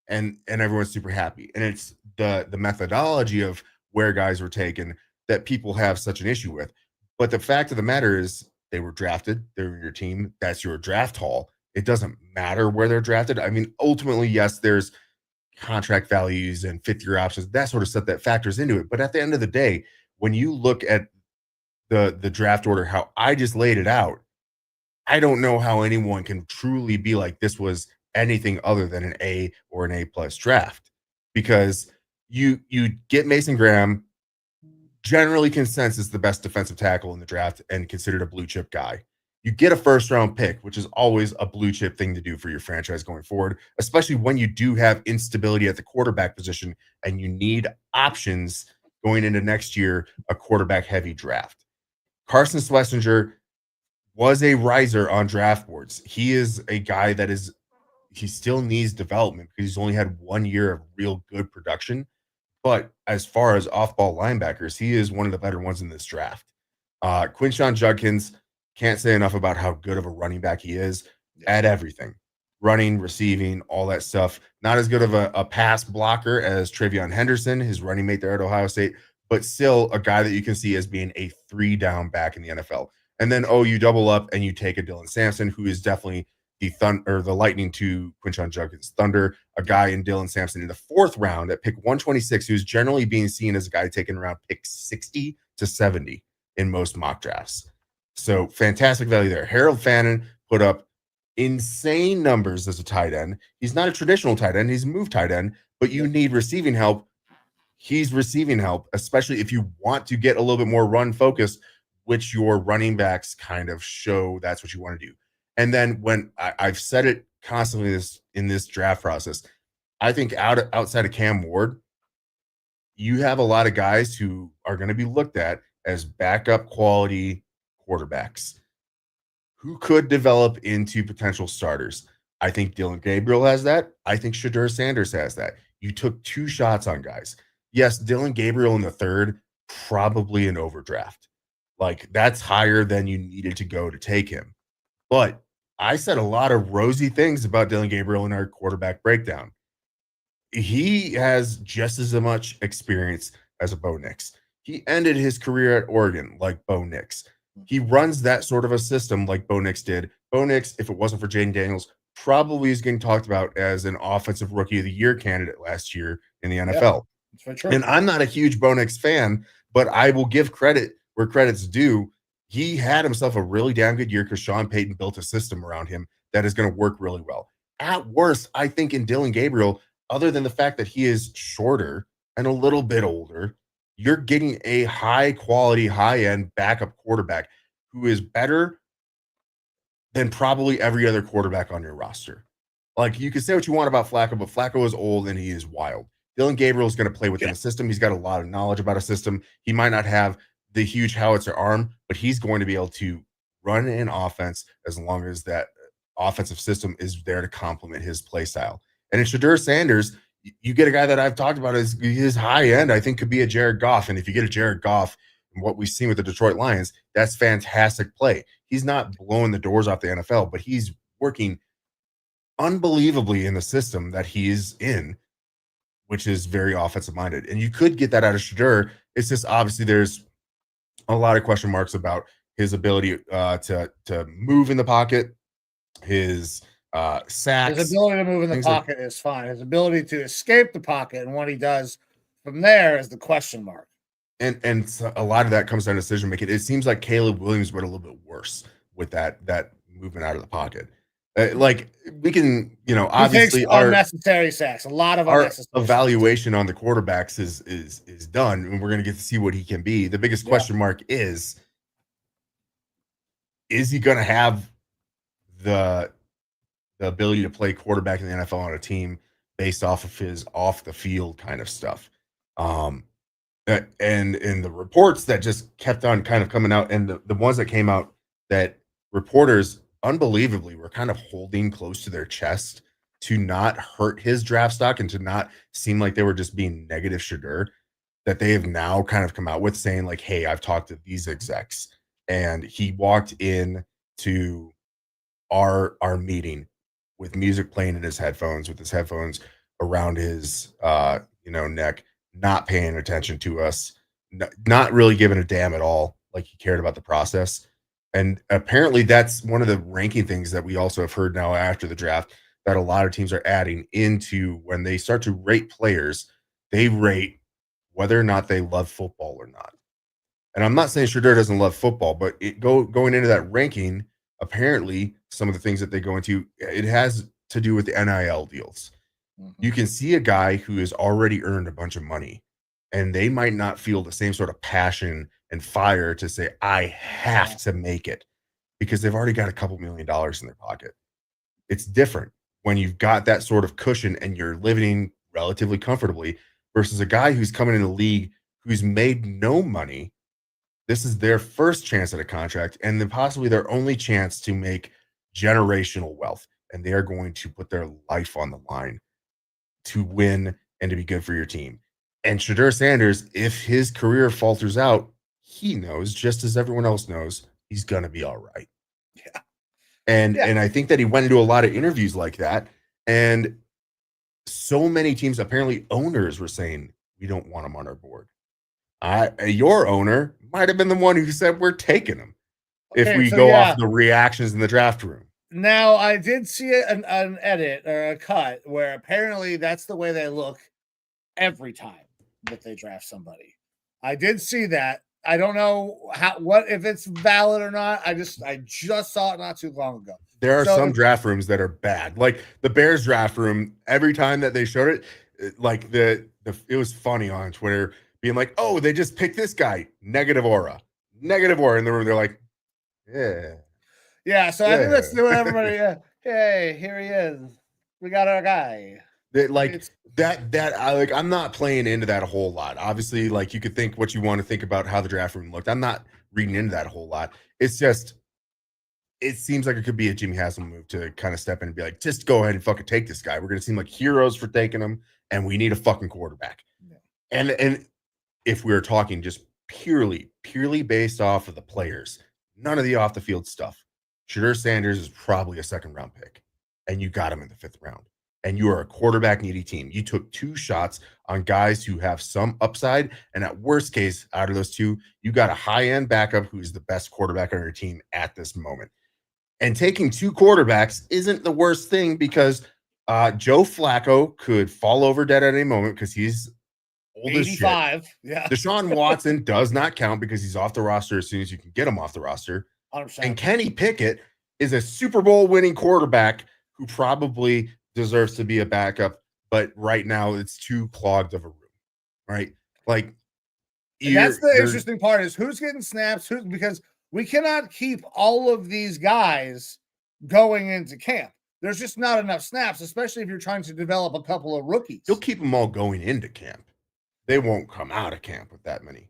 And everyone's super happy. And it's the methodology of where guys were taken that people have such an issue with. But the fact of the matter is they were drafted, they're in your team, that's your draft haul. It doesn't matter where they're drafted. I mean, ultimately, yes, there's contract values and fifth-year options, that sort of stuff that factors into it. But at the end of the day, when you look at the draft order, how I just laid it out, I don't know how anyone can truly be like, this was anything other than an A or an A plus draft, because you get Mason Graham, generally consensus the best defensive tackle in the draft and considered a blue chip guy. You get a first round pick, which is always a blue chip thing to do for your franchise going forward, especially when you do have instability at the quarterback position and you need options going into next year, a quarterback heavy draft. Carson Schlesinger was a riser on draft boards. He is a guy that he still needs development because he's only had 1 year of real good production. But as far as off-ball linebackers, he is one of the better ones in this draft. Quinshon Judkins, can't say enough about how good of a running back he is at everything. Running, receiving, all that stuff. Not as good of a pass blocker as Travion Henderson, his running mate there at Ohio State, but still a guy that you can see as being a 3-down back in the NFL. And then, you double up and you take a Dylan Sampson, who is definitely the lightning to Quinshon Judkins thunder, a guy in Dylan Sampson in the 4th round at pick 126, who's generally being seen as a guy taken around pick 60 to 70 in most mock drafts. So fantastic value there. Harold Fannin put up insane numbers as a tight end. He's not a traditional tight end. He's a move tight end, but you need receiving help. He's receiving help, especially if you want to get a little bit more run focus, which your running backs kind of show that's what you want to do. And then when I've said it constantly in this draft process, I think outside of Cam Ward, you have a lot of guys who are going to be looked at as backup quality quarterbacks who could develop into potential starters. I think Dylan Gabriel has that. I think Shadur Sanders has that. You took 2 shots on guys. Yes, Dylan Gabriel in the 3rd, probably an overdraft. Like, that's higher than you needed to go to take him. But I said a lot of rosy things about Dylan Gabriel in our quarterback breakdown. He has just as much experience as a Bo Nix. He ended his career at Oregon like Bo Nix. He runs that sort of a system like Bo Nix did. Bo Nix, if it wasn't for Jaden Daniels, probably is getting talked about as an offensive rookie of the year candidate last year in the NFL. That's very true. And I'm not a huge Bo Nix fan, but I will give credit where credit's due. He had himself a really damn good year because Sean Payton built a system around him that is going to work really well. At worst, I think in Dylan Gabriel, other than the fact that he is shorter and a little bit older, you're getting a high quality, high end backup quarterback who is better than probably every other quarterback on your roster. Like, you can say what you want about Flacco, but Flacco is old and he is wild. Dylan Gabriel is going to play within a system. He's got a lot of knowledge about a system. He might not have the huge howitzer arm, but he's going to be able to run an offense as long as that offensive system is there to complement his play style. And in Shedeur Sanders, you get a guy that I've talked about as his high end, I think could be a Jared Goff. And if you get a Jared Goff, and what we've seen with the Detroit Lions, that's fantastic play. He's not blowing the doors off the NFL, but he's working unbelievably in the system that he's in, which is very offensive minded. And you could get that out of Shedeur. It's just obviously there's a lot of question marks about his ability to move in the pocket, his sacks. His ability to move in the pocket is fine. His ability to escape the pocket and what he does from there is the question mark. And a lot of that comes down to decision making. It seems like Caleb Williams went a little bit worse with that movement out of the pocket. Like, we can, obviously our unnecessary sacks, a lot of our evaluation on the quarterbacks is done, and we're going to get to see what he can be. The biggest question mark is he going to have the ability to play quarterback in the NFL on a team based off of his off the field kind of stuff? And in the reports that just kept on kind of coming out, and the ones that came out that reporters unbelievably were kind of holding close to their chest to not hurt his draft stock and to not seem like they were just being negative Shedeur, that they have now kind of come out with saying like, hey, I've talked to these execs, and he walked in to our meeting with music playing in his headphones, with his headphones around his neck, not paying attention to us, not really giving a damn at all, like he cared about the process. And apparently that's one of the ranking things that we also have heard now after the draft, that a lot of teams are adding into when they start to rate players. They rate whether or not they love football or not. And I'm not saying Shedeur doesn't love football, but going into that ranking, apparently some of the things that they go into, it has to do with the NIL deals. You can see a guy who has already earned a bunch of money, and they might not feel the same sort of passion and fire to say, I have to make it, because they've already got a couple $1 million in their pocket. It's different when you've got that sort of cushion and you're living relatively comfortably versus a guy who's coming in the league who's made no money. This is their first chance at a contract, and then possibly their only chance to make generational wealth. And they are going to put their life on the line to win and to be good for your team. And Shedeur Sanders, if his career falters out, he knows, just as everyone else knows, he's going to be all right. Yeah. And I think that he went into a lot of interviews like that. And so many teams, apparently owners, were saying, we don't want him on our board. Your owner might have been the one who said, we're taking him. Okay, if we go off the reactions in the draft room. Now, I did see an edit or a cut where apparently that's the way they look every time that they draft somebody. I did see that. I don't know if it's valid or not. I just saw it not too long ago. There are some draft rooms that are bad. Like the Bears draft room, every time that they showed it, like it was funny on Twitter being like, oh, they just picked this guy, negative aura in the room. They're like, yeah. Yeah, so I think that's doing everybody. Hey, here he is. We got our guy. I'm not playing into that a whole lot. Obviously, like, you could think what you want to think about how the draft room looked. I'm not reading into that a whole lot. It's just, it seems like it could be a Jimmy Haslam move to kind of step in and be like, just go ahead and fucking take this guy. We're going to seem like heroes for taking him, and we need a fucking quarterback. Yeah. And if we were talking just purely based off of the players, none of the off the field stuff, Shedeur Sanders is probably a second round pick, and you got him in the 5th round. and you are a quarterback needy team. You took 2 shots on guys who have some upside, and at worst case, out of those 2, you got a high-end backup who's the best quarterback on your team at this moment. And taking 2 quarterbacks isn't the worst thing because Joe Flacco could fall over dead at any moment because he's old as shit. 85. Yeah. Deshaun Watson does not count because he's off the roster as soon as you can get him off the roster. 100%. And Kenny Pickett is a Super Bowl winning quarterback who probably deserves to be a backup, but right now it's too clogged of a room, right? Like, and that's the interesting part is who's getting snaps, because we cannot keep all of these guys going into camp. There's just not enough snaps, especially if you're trying to develop a couple of rookies. You'll keep them all going into camp. They won't come out of camp with that many.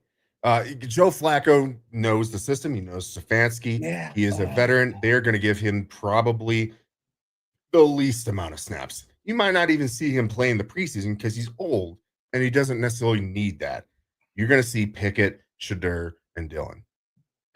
Joe Flacco knows the system. He knows Stefanski. Yeah. He is a veteran. They're going to give him probably the least amount of snaps. You might not even see him play in the preseason because he's old and he doesn't necessarily need that. You're going to see Pickett, Shadur, and Dillon.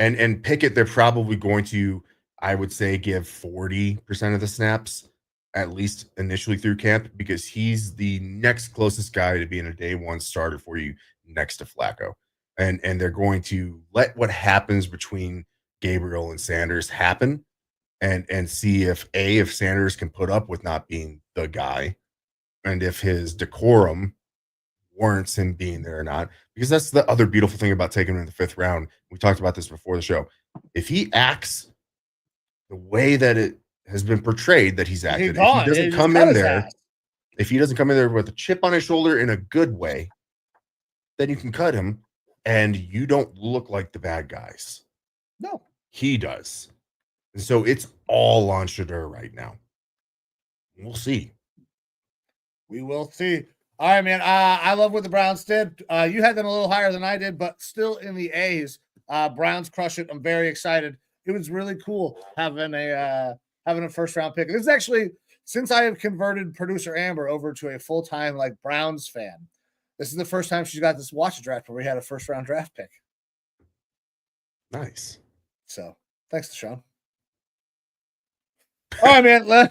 And Pickett, they're probably going to, I would say, give 40% of the snaps, at least initially through camp, because he's the next closest guy to being a day one starter for you next to Flacco. And they're going to let what happens between Gabriel and Sanders happen and see if Sanders can put up with not being the guy and if his decorum warrants him being there or not. Because that's the other beautiful thing about taking him in the 5th round. We talked about this before the show. If he acts the way that it has been portrayed that he's acted, if he doesn't come in there with a chip on his shoulder in a good way, then you can cut him and you don't look like the bad guys. No. He does. And so it's all on Shadur right now. We'll see. We will see. All right, man. I love what the Browns did. You had them a little higher than I did, but still in the A's. Browns crush it. I'm very excited. It was really cool having a first round pick. This is actually, since I have converted producer Amber over to a full-time like Browns fan, this is the first time she's got this watch draft where we had a first round draft pick. Nice. So thanks, Deshaun. All right, man.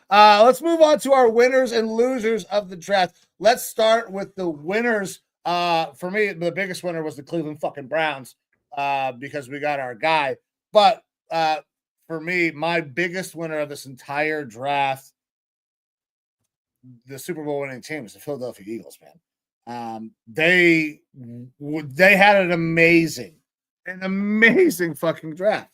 Let's move on to our winners and losers of the draft. Let's start with the winners. For me, the biggest winner was the Cleveland fucking Browns because we got our guy. But for me, my biggest winner of this entire draft, the Super Bowl winning team, is the Philadelphia Eagles, man. They had an amazing fucking draft.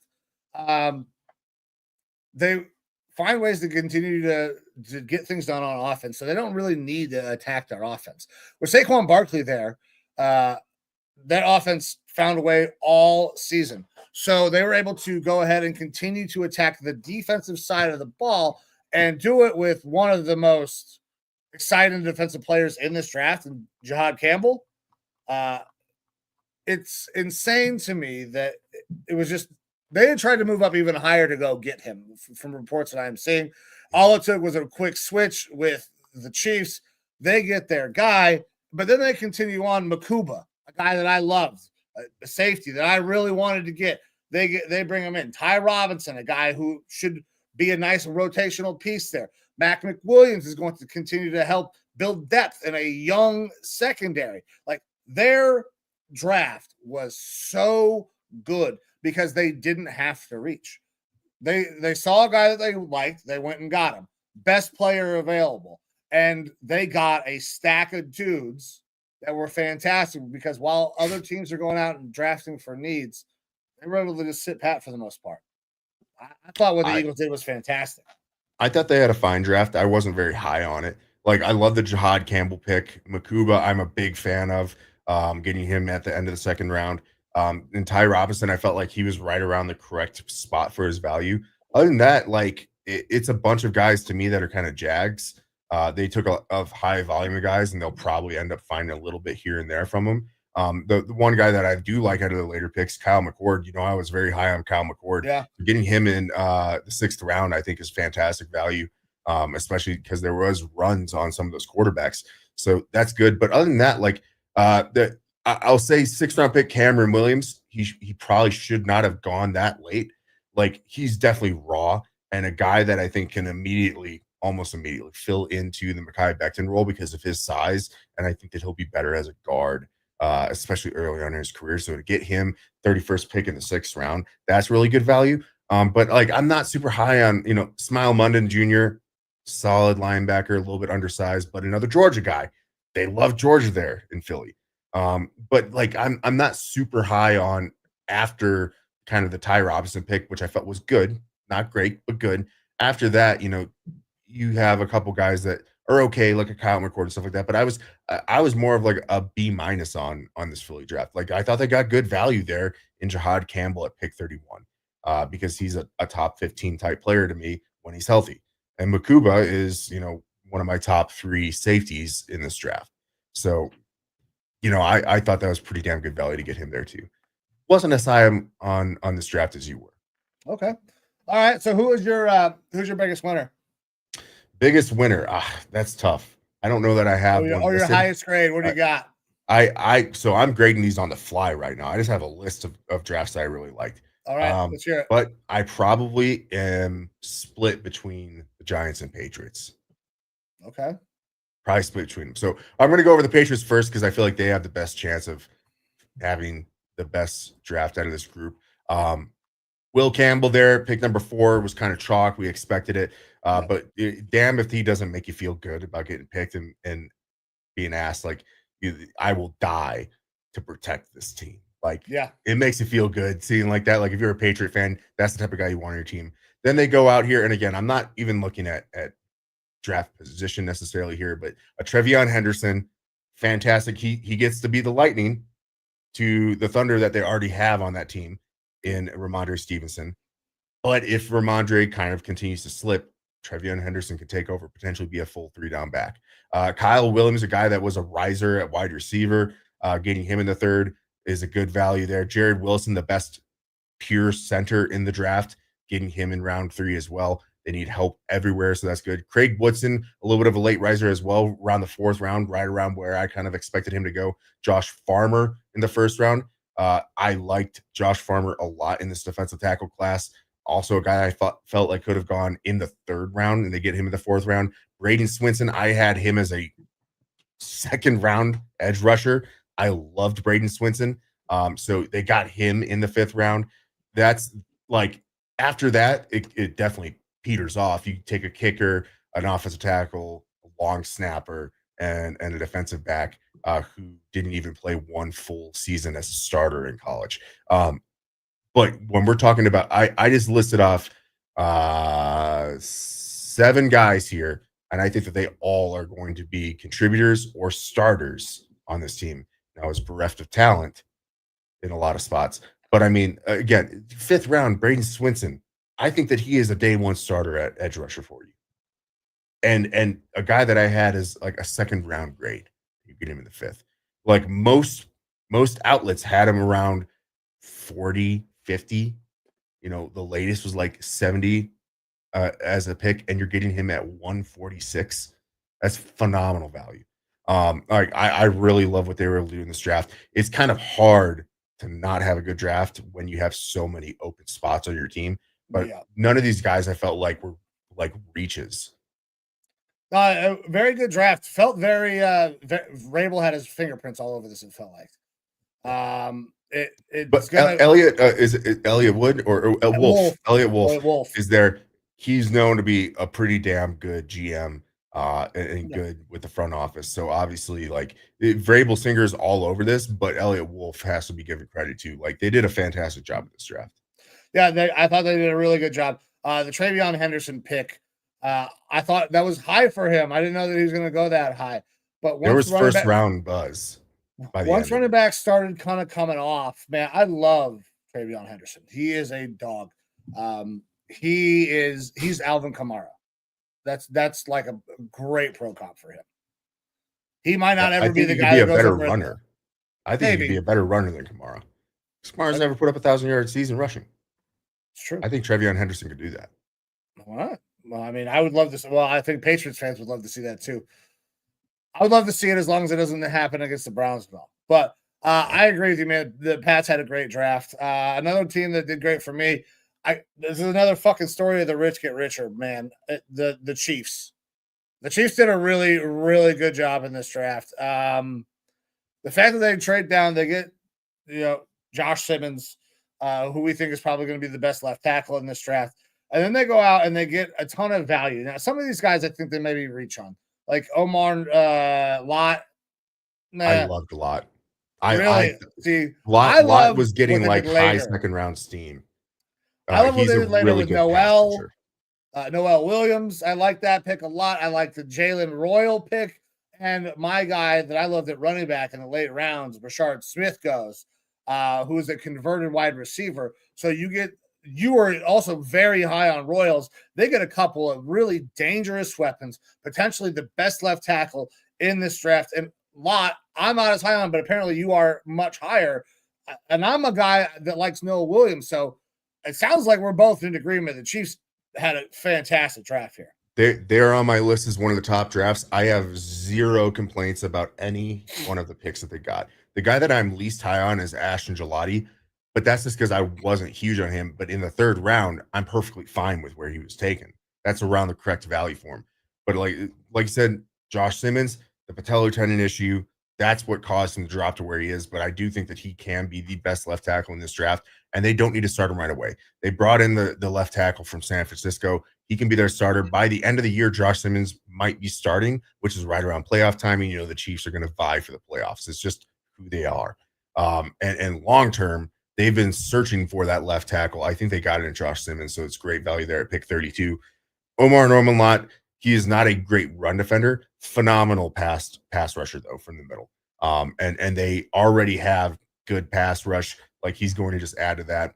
They find ways to continue to get things done on offense, so they don't really need to attack their offense. With Saquon Barkley there, that offense found a way all season. So they were able to go ahead and continue to attack the defensive side of the ball and do it with one of the most exciting defensive players in this draft, and Jihad Campbell. It's insane to me that it was just they had tried to move up even higher to go get him from reports that I'm seeing. All it took was a quick switch with the Chiefs. They get their guy, but then they continue on Makuba, a guy that I loved, a safety that I really wanted to get. They bring him in. Ty Robinson, a guy who should be a nice rotational piece there. Mac McWilliams is going to continue to help build depth in a young secondary. Like, their draft was so good because they didn't have to reach. They saw a guy that they liked. They went and got him. Best player available. And they got a stack of dudes that were fantastic because while other teams are going out and drafting for needs, they were able to just sit pat for the most part. I thought what the Eagles did was fantastic. I thought they had a fine draft. I wasn't very high on it. Like, I love the Jihad Campbell pick. Makuba, I'm a big fan of getting him at the end of the 2nd round. And Ty Robinson, I felt like he was right around the correct spot for his value. Other than that, like, it's a bunch of guys to me that are kind of jags. They took a high volume of guys, and they'll probably end up finding a little bit here and there from them. The one guy that I do like out of the later picks, Kyle McCord. You know, I was very high on Kyle McCord. Yeah. Getting him in the 6th round, I think, is fantastic value, especially because there was runs on some of those quarterbacks. So that's good. But other than that, like, I'll say 6th round pick Cameron Williams. He probably should not have gone that late. Like, he's definitely raw and a guy that I think can immediately almost immediately, fill into the Mekhi Becton role because of his size, and I think that he'll be better as a guard, especially early on in his career. So to get him 31st pick in the 6th round, that's really good value. But like I'm not super high on, Smile Munden Jr., solid linebacker, a little bit undersized, but another Georgia guy. They love Georgia there in Philly. But like I'm not super high on after kind of the Ty Robinson pick, which I felt was good, not great, but good. After that, you have a couple guys that are okay, like a Kyle McCord and stuff like that. But I was more of like a B- on this Philly draft. Like I thought they got good value there in Jahad Campbell at pick 31, because he's a top 15 type player to me when he's healthy. And Makuba is, one of my top 3 safeties in this draft. So, I thought that was pretty damn good value to get him there too. Wasn't as high on this draft as you were. Okay. All right. So who's your biggest winner? Biggest winner. That's tough. I don't know that I have one. Or your highest grade. What do you got? So I'm grading these on the fly right now. I just have a list of drafts that I really liked. All right, let's hear it. But I probably am split between the Giants and Patriots. Okay. Probably split between them. So I'm going to go over the Patriots first because I feel like they have the best chance of having the best draft out of this group. Will Campbell there, pick number 4, was kind of chalk. We expected it. But damn if he doesn't make you feel good about getting picked and being asked, like, I will die to protect this team. Like, it makes you feel good seeing like that. Like, if you're a Patriot fan, that's the type of guy you want on your team. Then they go out here, and again, I'm not even looking at draft position necessarily here, but a Trevion Henderson, fantastic. He gets to be the Lightning to the Thunder that they already have on that team in Ramondre Stevenson. But if Ramondre kind of continues to slip, Trevion Henderson could take over, potentially be a full 3-down back. Kyle Williams, a guy that was a riser at wide receiver, getting him in the 3rd is a good value there. Jared Wilson, the best pure center in the draft, getting him in round 3 as well. They need help everywhere, so that's good. Craig Woodson, a little bit of a late riser as well, around the 4th round, right around where I kind of expected him to go. Josh Farmer in the 1st round. I liked Josh Farmer a lot in this defensive tackle class. Also a guy I felt like could have gone in the 3rd round, and they get him in the 4th round. Braden Swinson, I had him as a 2nd round edge rusher. I loved Braden Swinson. So they got him in the 5th round. That's like, after that, it definitely peters off. You take a kicker, an offensive tackle, a long snapper, and a defensive back who didn't even play one full season as a starter in college. But when we're talking about, I just listed off 7 guys here, and I think that they all are going to be contributors or starters on this team. Now, I was bereft of talent in a lot of spots, but I mean, again, 5th round, Braden Swinson, I think that he is a day 1 starter at edge rusher for you. And a guy that I had is like a 2nd round grade. You get him in the 5th. Like most outlets had him around 40, 50. The latest was like 70 as a pick, and you're getting him at 146. That's phenomenal value. Like I really love what they were able to do in this draft. It's kind of hard to not have a good draft when you have so many open spots on your team. But none of these guys I felt like were like reaches. Very good draft. Felt very Rabel had his fingerprints all over this, it felt like. But Elliot is it Elliot Wood or Wolf? Elliot Wolf is there. He's known to be a pretty damn good GM and good with the front office. So obviously, like, Vrabel Singer is all over this, but Elliot Wolf has to be given credit too. Like, they did a fantastic job with this draft. Yeah, I thought they did a really good job. The Trevion Henderson pick, I thought that was high for him. I didn't know that he was going to go that high. But there was 1st round buzz. Once running back started kind of coming off, man, I love Trevion Henderson. He is a dog. He's Alvin Kamara. That's like a great pro comp for him. He might not ever be the guy that goes better runner. I think he'd be a better runner than Kamara. Kamara's never put up 1,000-yard season rushing. It's true. I think Trevion Henderson could do that. Why not? Well, I mean, I would love to. Well, I think Patriots fans would love to see that too. I would love to see it as long as it doesn't happen against the Browns, though. But I agree with you, man. The Pats had a great draft. Another team that did great for me. This is another fucking story of the rich get richer, man. The Chiefs. The Chiefs did a really, really good job in this draft. The fact that they trade down, they get, Josh Simmons, who we think is probably going to be the best left tackle in this draft. And then they go out and they get a ton of value. Now, some of these guys I think they maybe reach on, like Omar Lott. I loved Lott. Really? See, Lott was getting like high later. second round steam. I love what He's they a did later really with good Noel. Noel Williams. I like that pick a lot. I like the Jalen Royal pick. And my guy that I loved at running back in the late rounds, Rashard Smith goes, who is a converted wide receiver. So you were also very high on Royals. They get a couple of really dangerous weapons, potentially the best left tackle in this draft. And Lott, I'm not as high on, but apparently you are much higher. And I'm a guy that likes Noel Williams. So it sounds like we're both in agreement. The Chiefs had a fantastic draft here. They're on my list as one of the top drafts. I have zero complaints about any one of the picks that they got. The guy that I'm least high on is Ashton Gelati, but that's just because I wasn't huge on him. But in the third round, I'm perfectly fine with where he was taken. That's around the correct value for him. But like you said, Josh Simmons, the patellar tendon issue, that's what caused him to drop to where he is. But I do think that he can be the best left tackle in this draft, and they don't need to start him right away. They brought in the left tackle from San Francisco. He can be their starter. By the end of the year, Josh Simmons might be starting, which is right around playoff timing. The Chiefs are going to vie for the playoffs. It's just who they are. And long term, they've been searching for that left tackle. I think they got it in Josh Simmons, so it's great value there at pick 32. Omar Norman Lott, he is not a great run defender. Phenomenal pass rusher, though, from the middle. And they already have good pass rush. Like, he's going to just add to that.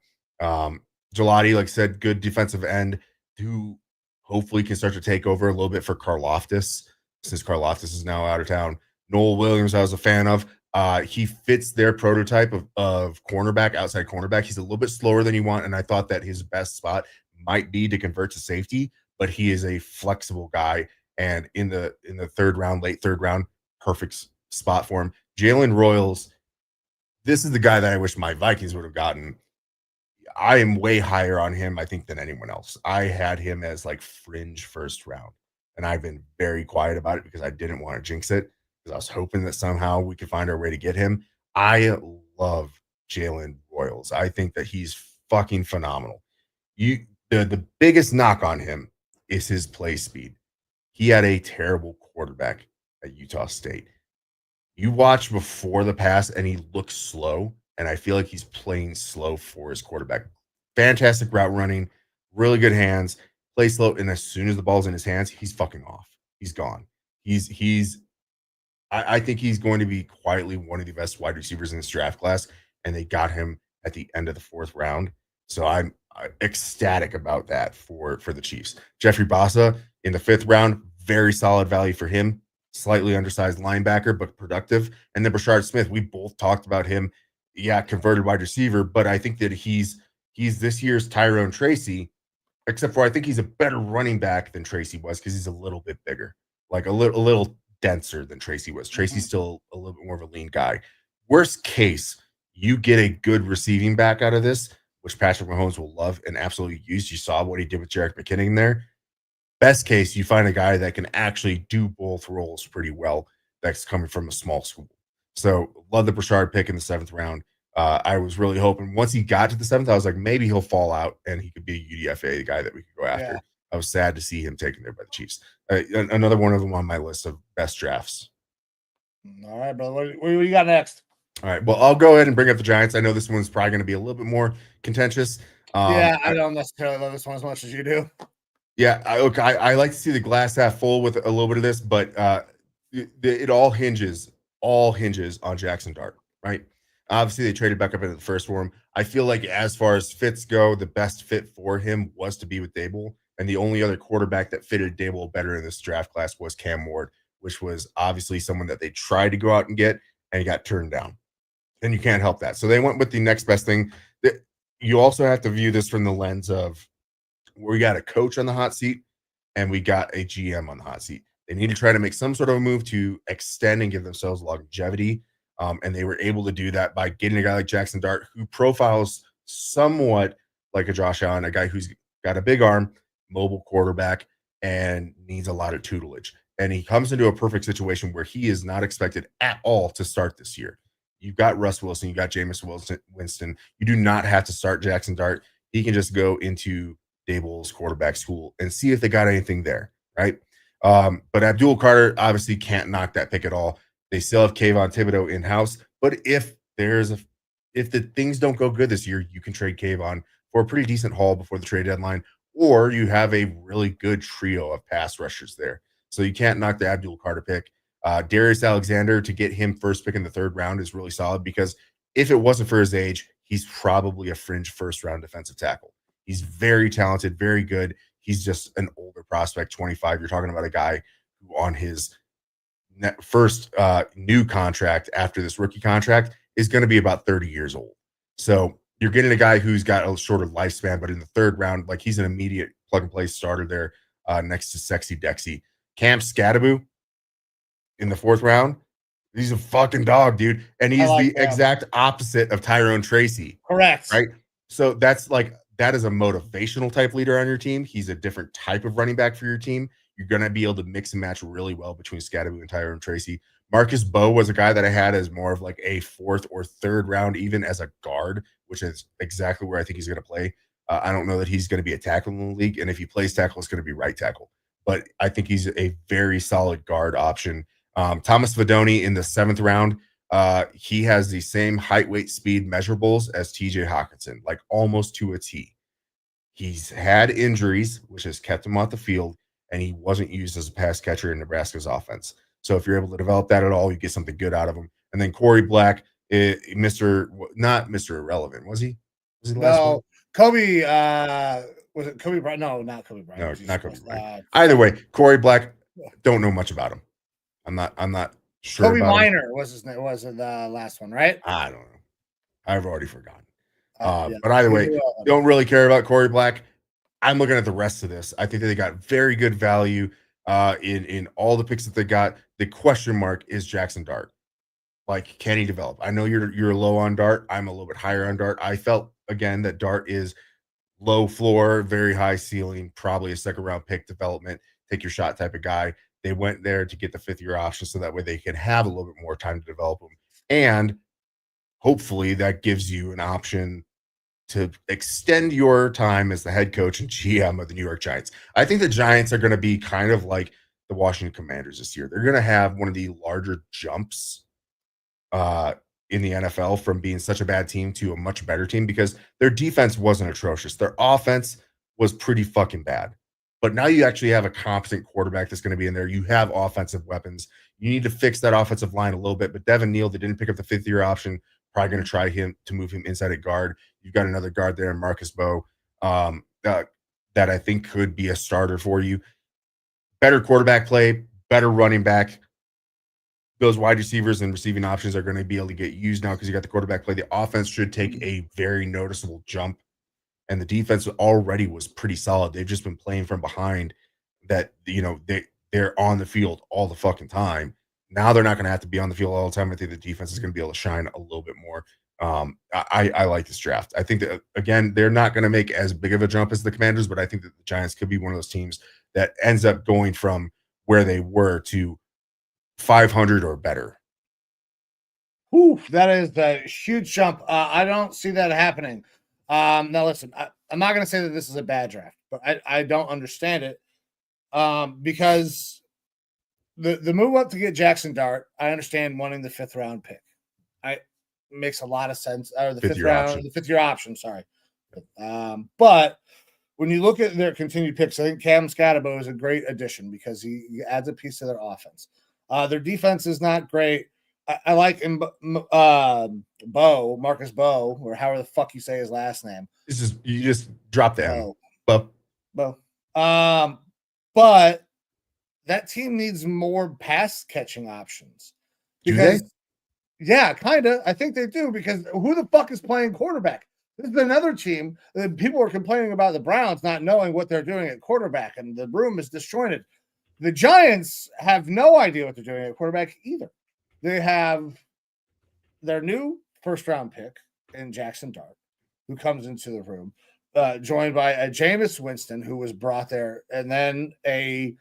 Gelati, like I said, good defensive end who hopefully can start to take over a little bit for Karlaftis, since Karlaftis is now out of town. Noel Williams, I was a fan of. He fits their prototype of cornerback, outside cornerback. He's a little bit slower than you want, and I thought that his best spot might be to convert to safety, but he is a flexible guy. And in the third round, late third round, perfect spot for him. Jalen Royals, this is the guy that I wish my Vikings would have gotten. I am way higher on him, I think, than anyone else. I had him as like fringe first round, and I've been very quiet about it because I didn't want to jinx it, because I was hoping that somehow we could find our way to get him. I love Jalen Royals. I think that he's fucking phenomenal. The biggest knock on him is his play speed. He had a terrible quarterback at Utah State. You watch before the pass and he looks slow, and I feel like he's playing slow for his quarterback. Fantastic route running, really good hands, play slow, and as soon as the ball's in his hands, he's fucking off. He's gone. I think he's going to be quietly one of the best wide receivers in this draft class, and they got him at the end of the fourth round. So I'm ecstatic about that for the Chiefs. Jeffrey Bassa in the fifth round, very solid value for him. Slightly undersized linebacker, but productive. And then Rashard Smith, we both talked about him. Yeah, converted wide receiver, but I think that he's this year's Tyrone Tracy, except for I think he's a better running back than Tracy was, because he's a little bit bigger, like a little denser than Tracy was. Tracy's still a little bit more of a lean guy. Worst case, you get a good receiving back out of this, which Patrick Mahomes will love and absolutely use. You saw what he did with Jerick McKinnon there. Best case, you find a guy that can actually do both roles pretty well, that's coming from a small school. So love the Brashard pick in the seventh round. I was really hoping once he got to the seventh, I was like, maybe he'll fall out and he could be a UDFA, the guy that we could go after. Yeah. I was sad to see him taken there by the Chiefs. Another one of them on my list of best drafts. All right, brother. What do you got next? All right. Well, I'll go ahead and bring up the Giants. I know this one's probably going to be a little bit more contentious. I don't necessarily love this one as much as you do. Yeah, I like to see the glass half full with a little bit of this, but it all hinges on Jackson Dart, right? Obviously, they traded back up into the first for him. I feel like as far as fits go, the best fit for him was to be with Dable, and the only other quarterback that fitted Dable better in this draft class was Cam Ward, which was obviously someone that they tried to go out and get and got turned down. And you can't help that. So they went with the next best thing. You also have to view this from the lens of, we got a coach on the hot seat and we got a GM on the hot seat. They need to try to make some sort of a move to extend and give themselves longevity. And they were able to do that by getting a guy like Jackson Dart, who profiles somewhat like a Josh Allen, a guy who's got a big arm, mobile quarterback, and needs a lot of tutelage. And he comes into a perfect situation where he is not expected at all to start this year. You've got Russ Wilson, you got Jameis Winston. You do not have to start Jackson Dart. He can just go into Dable's quarterback school and see if they got anything there, right? But Abdul Carter obviously can't knock that pick at all. They still have Kayvon Thibodeau in house, but if the things don't go good this year, you can trade Kayvon for a pretty decent haul before the trade deadline, or you have a really good trio of pass rushers there. So you can't knock the Abdul Carter pick. Darius Alexander, to get him first pick in the third round is really solid, because if it wasn't for his age, he's probably a fringe first round defensive tackle. He's very talented, very good. He's just an older prospect, 25. You're talking about a guy who on his first new contract after this rookie contract is going to be about 30 years old. So you're getting a guy who's got a shorter lifespan, but in the third round, like, he's an immediate plug and play starter there next to Sexy Dexy. Cam Scattaboo in the fourth round, he's a fucking dog, dude. And he's the exact opposite of Tyrone Tracy. Correct. Right? So that is a motivational type leader on your team. He's a different type of running back for your team. You're going to be able to mix and match really well between Scattaboo and Tyrone Tracy. Marcus Bowe was a guy that I had as more of like a fourth or third round, even as a guard, which is exactly where I think he's going to play. I don't know that he's going to be a tackle in the league. And if he plays tackle, it's going to be right tackle. But I think he's a very solid guard option. Thomas Fidone in the seventh round. He has the same height, weight, speed measurables as TJ Hawkinson, like almost to a T. He's had injuries, which has kept him off the field, and he wasn't used as a pass catcher in Nebraska's offense. So if you're able to develop that at all, you get something good out of him. And then Corey Black, not Mr. Irrelevant, was he? Was he the last one? Kobe, was it Kobe Bryant? No, not Kobe Bryant. No, not Kobe Bryant. Either way, Corey Black, don't know much about him. I'm not sure. Kobe Minor was his name. Was it the last one, right? I don't know. I've already forgotten. But either way, don't really care about Corey Black. I'm looking at the rest of this. I think that they got very good value in all the picks that they got. The question mark is Jackson Dart. Like, can he develop? I know you're low on Dart. I'm a little bit higher on Dart. I felt again that Dart is low floor, very high ceiling, probably a second round pick development, take your shot type of guy. They went there to get the fifth year option so that way they can have a little bit more time to develop them. And hopefully that gives you an option to extend your time as the head coach and GM of the New York Giants. I think the Giants are going to be kind of like the Washington Commanders this year. They're going to have one of the larger jumps in the NFL from being such a bad team to a much better team, because their defense wasn't atrocious. Their offense was pretty fucking bad. But now you actually have a competent quarterback that's going to be in there. You have offensive weapons. You need to fix that offensive line a little bit. But Devin Neal, they didn't pick up the fifth year option. Probably going to try to move him inside at guard. You've got another guard there, Marcus Bowe, that I think could be a starter for you. Better quarterback play, better running back. Those wide receivers and receiving options are going to be able to get used now because you got the quarterback play. The offense should take a very noticeable jump. And the defense already was pretty solid. They've just been playing from behind that, they're on the field all the fucking time. Now they're not going to have to be on the field all the time. I think the defense is going to be able to shine a little bit more. I like this draft. I think that, again, they're not going to make as big of a jump as the Commanders, but I think that the Giants could be one of those teams that ends up going from where they were to 500 or better. Ooh, that is a huge jump. I don't see that happening. Now, listen, I'm not going to say that this is a bad draft, but I don't understand it because the move up to get Jackson Dart, I understand wanting the fifth round pick. It makes a lot of sense. Or the fifth year option, sorry. But when you look at their continued picks, I think Cam Scattaboo is a great addition because he adds a piece to their offense. Their defense is not great. I like him, Marcus Bowe, or however the fuck you say his last name. You just drop the M. Bowe. But that team needs more pass catching options. Because, yeah, kind of. I think they do, because who the fuck is playing quarterback? This is another team that people are complaining about the Browns not knowing what they're doing at quarterback, and the room is disjointed. The Giants have no idea what they're doing at quarterback either. They have their new first-round pick in Jackson Dart, who comes into the room. joined by a Jameis Winston who was brought there, and then a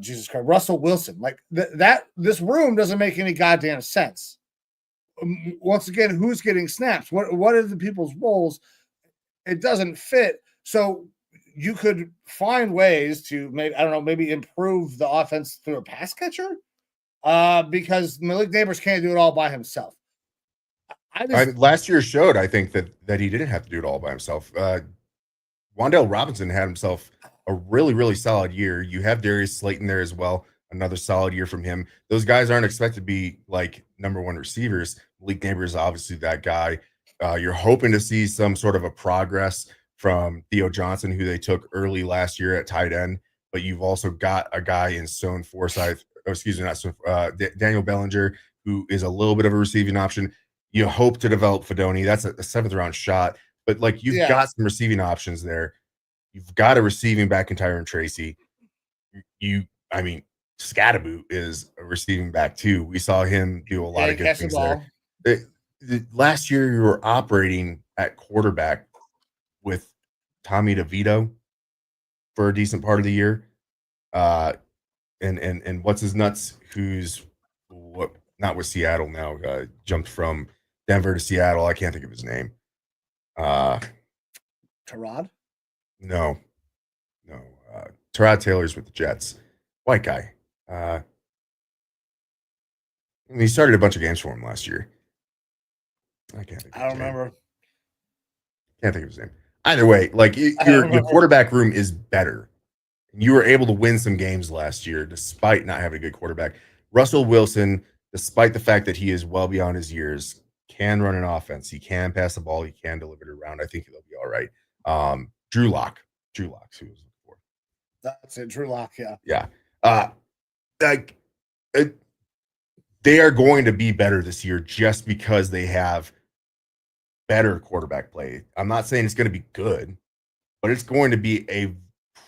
Jesus Christ, Russell Wilson. Like that, this room doesn't make any goddamn sense. Once again, who's getting snaps? What are the people's roles? It doesn't fit. So you could find ways to maybe, I don't know, maybe improve the offense through a pass catcher, because Malik Neighbors can't do it all by himself. Last year showed, I think, that he didn't have to do it all by himself. Wan'Dale Robinson had himself a really, really solid year. You have Darius Slayton there as well. Another solid year from him. Those guys aren't expected to be like number one receivers. Malik Neighbors is obviously that guy. You're hoping to see some sort of a progress from Theo Johnson, who they took early last year at tight end. But you've also got a guy in Stone Forsythe, Daniel Bellinger, who is a little bit of a receiving option. You hope to develop Fedoni. That's a seventh round shot. But like you've got some receiving options there. You've got a receiving back in Tyron Tracy. I mean, Scatterboot is a receiving back too. We saw him do a lot of good things there. Last year, you were operating at quarterback with Tommy DeVito for a decent part of the year. And what's his nuts, who's not with Seattle now, jumped from Denver to Seattle. I can't think of his name. Tyrod? No. Tyrod Taylor's with the Jets. White guy. He started a bunch of games for him last year. I can't think of his name. I don't remember. Can't think of his name. Either way, like your quarterback room is better. You were able to win some games last year despite not having a good quarterback. Russell Wilson, despite the fact that he is well beyond his years, can run an offense. He can pass the ball. He can deliver it around. I think he'll be all right. Drew Lock, who was before. That's it, Drew Lock. Yeah. They are going to be better this year just because they have better quarterback play. I'm not saying it's going to be good, but it's going to be a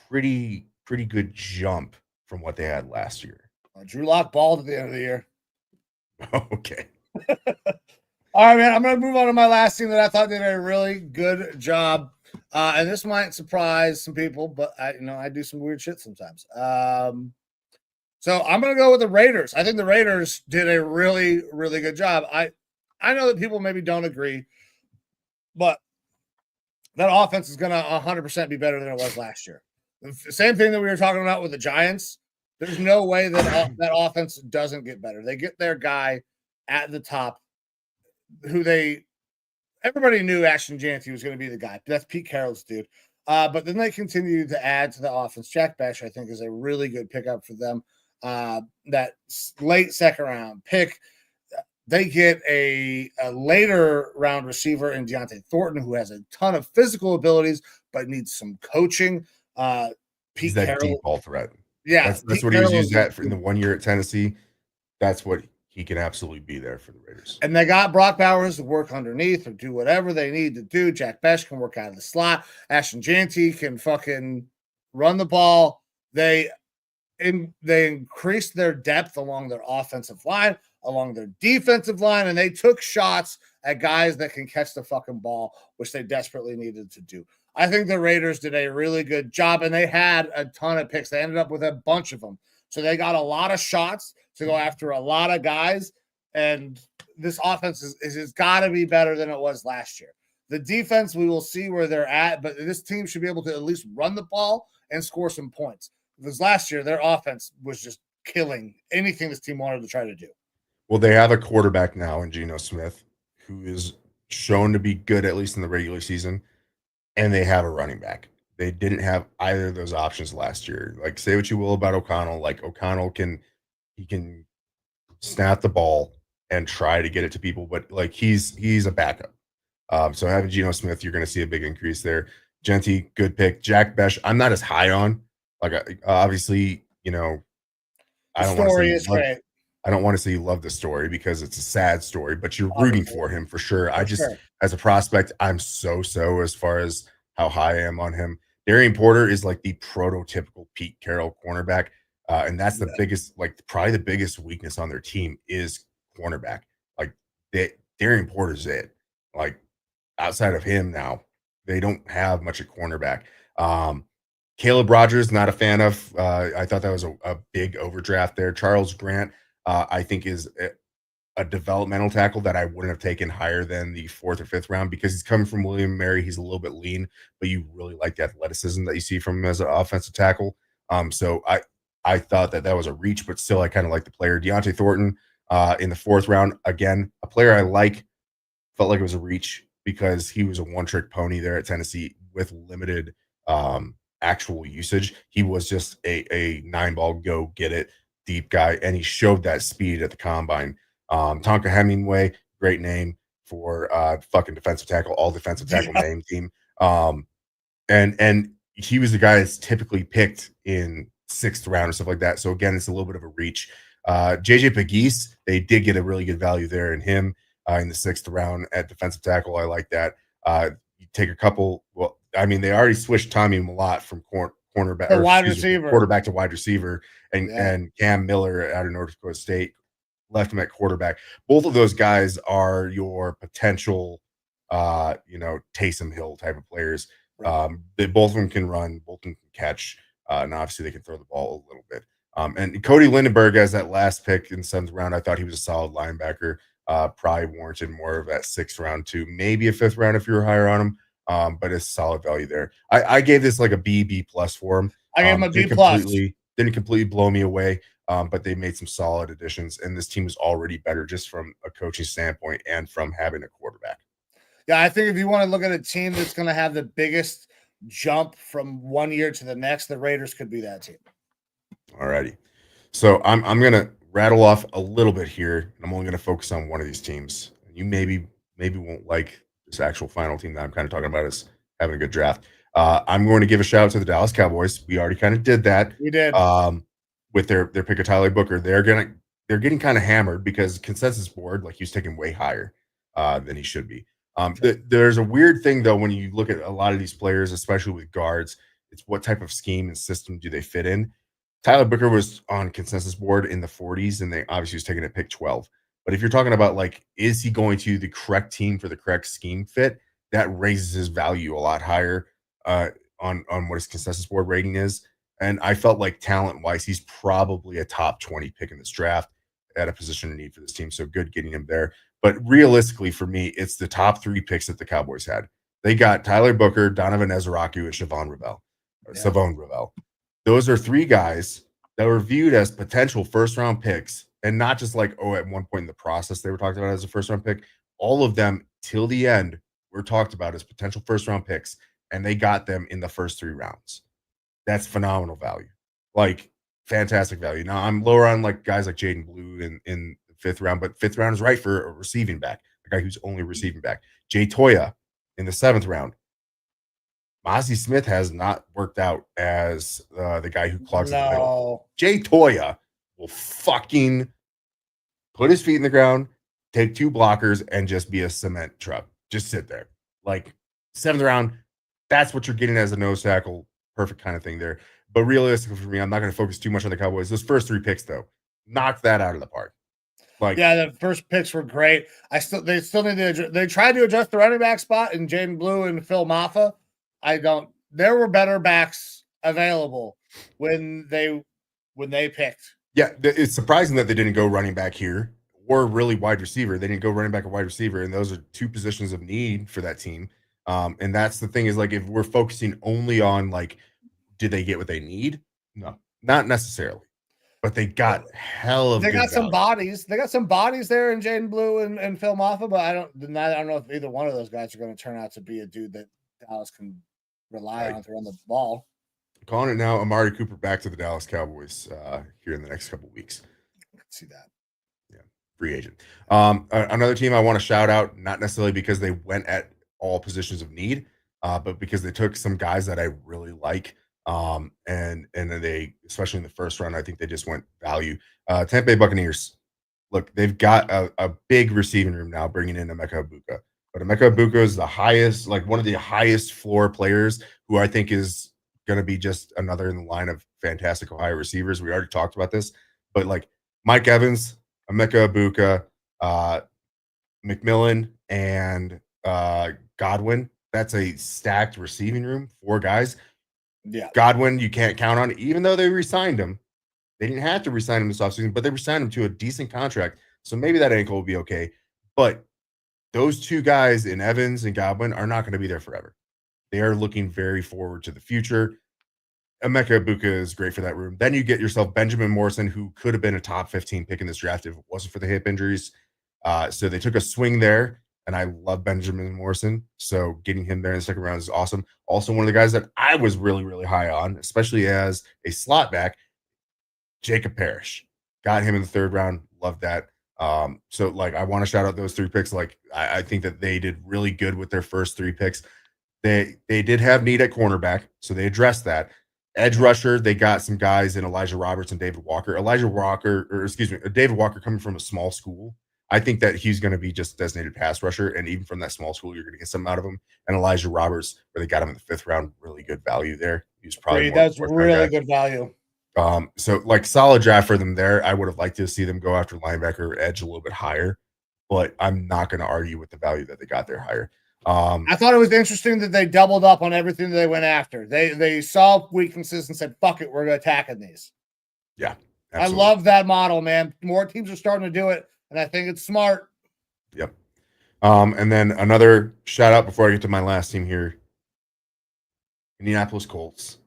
pretty good jump from what they had last year. Drew Lock balled at the end of the year. Okay. All right, man. I'm going to move on to my last team that I thought did a really good job. And this might surprise some people, but I do some weird shit sometimes. So I'm going to go with the Raiders. I think the Raiders did a really, really good job. I know that people maybe don't agree, but that offense is going to 100% be better than it was last year. The same thing that we were talking about with the Giants. There's no way that that offense doesn't get better. They get their guy at the top, everybody knew Ashton Jeanty was going to be the guy. That's Pete Carroll's dude. But then they continue to add to the offense. Jack Besh, I think, is a really good pickup for them. That late second round pick. They get a later round receiver in Deontay Thornton, who has a ton of physical abilities, but needs some coaching. He's that deep ball threat. Yeah. That's what he was used at in the 1 year at Tennessee. That's what he can absolutely be there for the Raiders. And they got Brock Bowers to work underneath or do whatever they need to do. Jack Besh can work out of the slot. Ashton Jeanty can fucking run the ball. They increased their depth along their offensive line, along their defensive line, and they took shots at guys that can catch the fucking ball, which they desperately needed to do. I think the Raiders did a really good job, and they had a ton of picks. They ended up with a bunch of them. So they got a lot of shots to go after a lot of guys, and this offense is got to be better than it was last year. The defense, we will see where they're at, but this team should be able to at least run the ball and score some points. Because last year, their offense was just killing anything this team wanted to try to do. Well, they have a quarterback now in Geno Smith, who is shown to be good, at least in the regular season, and they have a running back. They didn't have either of those options last year. Like, say what you will about O'Connell. Like, O'Connell can snap the ball and try to get it to people, but like he's a backup. So having Geno Smith, you're going to see a big increase there. Jeanty, good pick. Jack Besh, I'm not as high on. Like, obviously, I don't want to say you love the story because it's a sad story, but you're rooting for him for sure. As a prospect, I'm so as far as how high I am on him. Darian Porter is like the prototypical Pete Carroll cornerback. And that's the biggest, probably the biggest weakness on their team is cornerback. Like, Darian Porter's it. Like, outside of him now, They don't have much at cornerback. Caleb Rogers, not a fan of. I thought that was a big overdraft there. Charles Grant, I think, is a developmental tackle that I wouldn't have taken higher than the 4th or 5th round because he's coming from William Mary. He's a little bit lean, but you really like the athleticism that you see from him as an offensive tackle. So I thought that was a reach, but still I kind of like the player. Deontay Thornton in the 4th round, again, a player I like. Felt like it was a reach because he was a one-trick pony there at Tennessee with limited actual usage. He was just a 9-ball go get it deep guy, and he showed that speed at the combine. Tonka Hemingway, great name for fucking defensive tackle, all defensive tackle name team. And he was the guy that's typically picked in 6th round and stuff like that. So again, it's a little bit of a reach. JJ Pegues, they did get a really good value there in him in the 6th round at defensive tackle. I like that. You take a couple. Well, I mean, they already switched Tommy Mellott from cornerback or wide receiver, quarterback to wide receiver, and Cam Miller out of North Dakota State left him at quarterback. Both of those guys are your potential, Taysom Hill type of players. Right. They both of them can run, both of them can catch, and obviously they can throw the ball a little bit. And Cody Lindenberg as that last pick in the 7th round, I thought he was a solid linebacker. Probably warranted more of that 6th round too, maybe a 5th round if you were higher on him. But it's solid value there. I gave this like a B plus for him. I gave him a B plus. Didn't completely blow me away. But they made some solid additions, and this team is already better just from a coaching standpoint and from having a quarterback. Yeah, I think if you want to look at a team that's going to have the biggest jump from one year to the next, the Raiders could be that team. All righty. So I'm going to rattle off a little bit here. I'm only going to focus on one of these teams. You maybe won't like this actual final team that I'm kind of talking about is having a good draft. I'm going to give a shout out to the Dallas Cowboys. We already kind of did that. We did. With their pick of Tyler Booker, they're getting kind of hammered because consensus board, like, he's taken way higher than he should be. There's a weird thing though when you look at a lot of these players, especially with guards. It's what type of scheme and system do they fit in? Tyler Booker was on consensus board in the 40s, and they obviously was taken at pick 12. But if you're talking about, like, is he going to the correct team for the correct scheme fit, that raises his value a lot higher on what his consensus board rating is. And I felt like talent-wise, he's probably a top 20 pick in this draft at a position of need for this team. So good getting him there. But realistically, for me, it's the top 3 picks that the Cowboys had. They got Tyler Booker, Donovan Ezraku, and Savon Ravel. Those are 3 guys that were viewed as potential first-round picks, and not just like, at one point in the process they were talked about as a first-round pick. All of them, till the end, were talked about as potential first-round picks, and they got them in the first 3 rounds. That's phenomenal value, like fantastic value. Now I'm lower on like guys like Jaden Blue in the 5th round, but 5th round is right for a receiving back, a guy who's only receiving back. Jay Toya in the 7th round. Mozzie Smith has not worked out as the guy who clogs in the middle. Jay Toya will fucking put his feet in the ground, take 2 blockers, and just be a cement truck. Just sit there. Like, 7th round, that's what you're getting as a nose tackle. Perfect kind of thing there. But realistically for me, I'm not going to focus too much on the Cowboys. Those first 3 picks, though, knocked that out of the park. Like, yeah, the first picks were great. They still need to. They tried to adjust the running back spot in Jaden Blue and Phil Maffa. There were better backs available when they picked. Yeah, it's surprising that they didn't go running back here or really wide receiver. They didn't go running back or wide receiver, and those are 2 positions of need for that team. And that's the thing is, like, if we're focusing only on, like, did they get what they need? No, not necessarily. But they got hell of. They got some bodies. They got some bodies there in Jaden Blue and Phil Maffa, but I don't know if either one of those guys are going to turn out to be a dude that Dallas can rely on to run the ball. Calling it now, Amari Cooper back to the Dallas Cowboys here in the next couple of weeks. I can see that. Yeah, free agent. Another team I want to shout out, not necessarily because they went at all positions of need, but because they took some guys that I really like. And then they, especially in the 1st round, I think they just went value. Tampa Bay Buccaneers, look, they've got a big receiving room now, bringing in Emeka Egbuka. But Emeka Egbuka is the highest, like one of the highest floor players, who I think is going to be just another in the line of fantastic Ohio receivers. We already talked about this, but like Mike Evans, Emeka Egbuka, McMillan, and Godwin, that's a stacked receiving room. 4 guys. Yeah. Godwin, you can't count on, even though they re-signed him. They didn't have to re-sign him this offseason, but they re-signed him to a decent contract. So maybe that ankle will be okay. But those 2 guys in Evans and Godwin are not going to be there forever. They are looking very forward to the future. Emeka Ibuka is great for that room. Then you get yourself Benjamin Morrison, who could have been a top 15 pick in this draft if it wasn't for the hip injuries. So they took a swing there, and I love Benjamin Morrison. So getting him there in the second round is awesome. Also, one of the guys that I was really, really high on, especially as a slot back, Jacob Parrish. Got him in the 3rd round. Love that. So like I want to shout out those 3 picks. Like I think that they did really good with their first 3 picks. They did have need at cornerback, so they addressed that. Edge rusher, they got some guys in Elijah Roberts and David Walker. David Walker coming from a small school. I think that he's going to be just designated pass rusher, and even from that small school, you're going to get something out of him. And Elijah Roberts, where they got him in the 5th round, really good value there. He was probably that's really good value. So like solid draft for them there. I would have liked to see them go after linebacker or edge a little bit higher, but I'm not going to argue with the value that they got there higher. I thought it was interesting that they doubled up on everything that they went after. They saw weaknesses and said, "Fuck it, we're attacking these." Yeah, absolutely. I love that model, man. More teams are starting to do it, and I think it's smart. Yep. And then another shout out before I get to my last team here. Indianapolis Colts.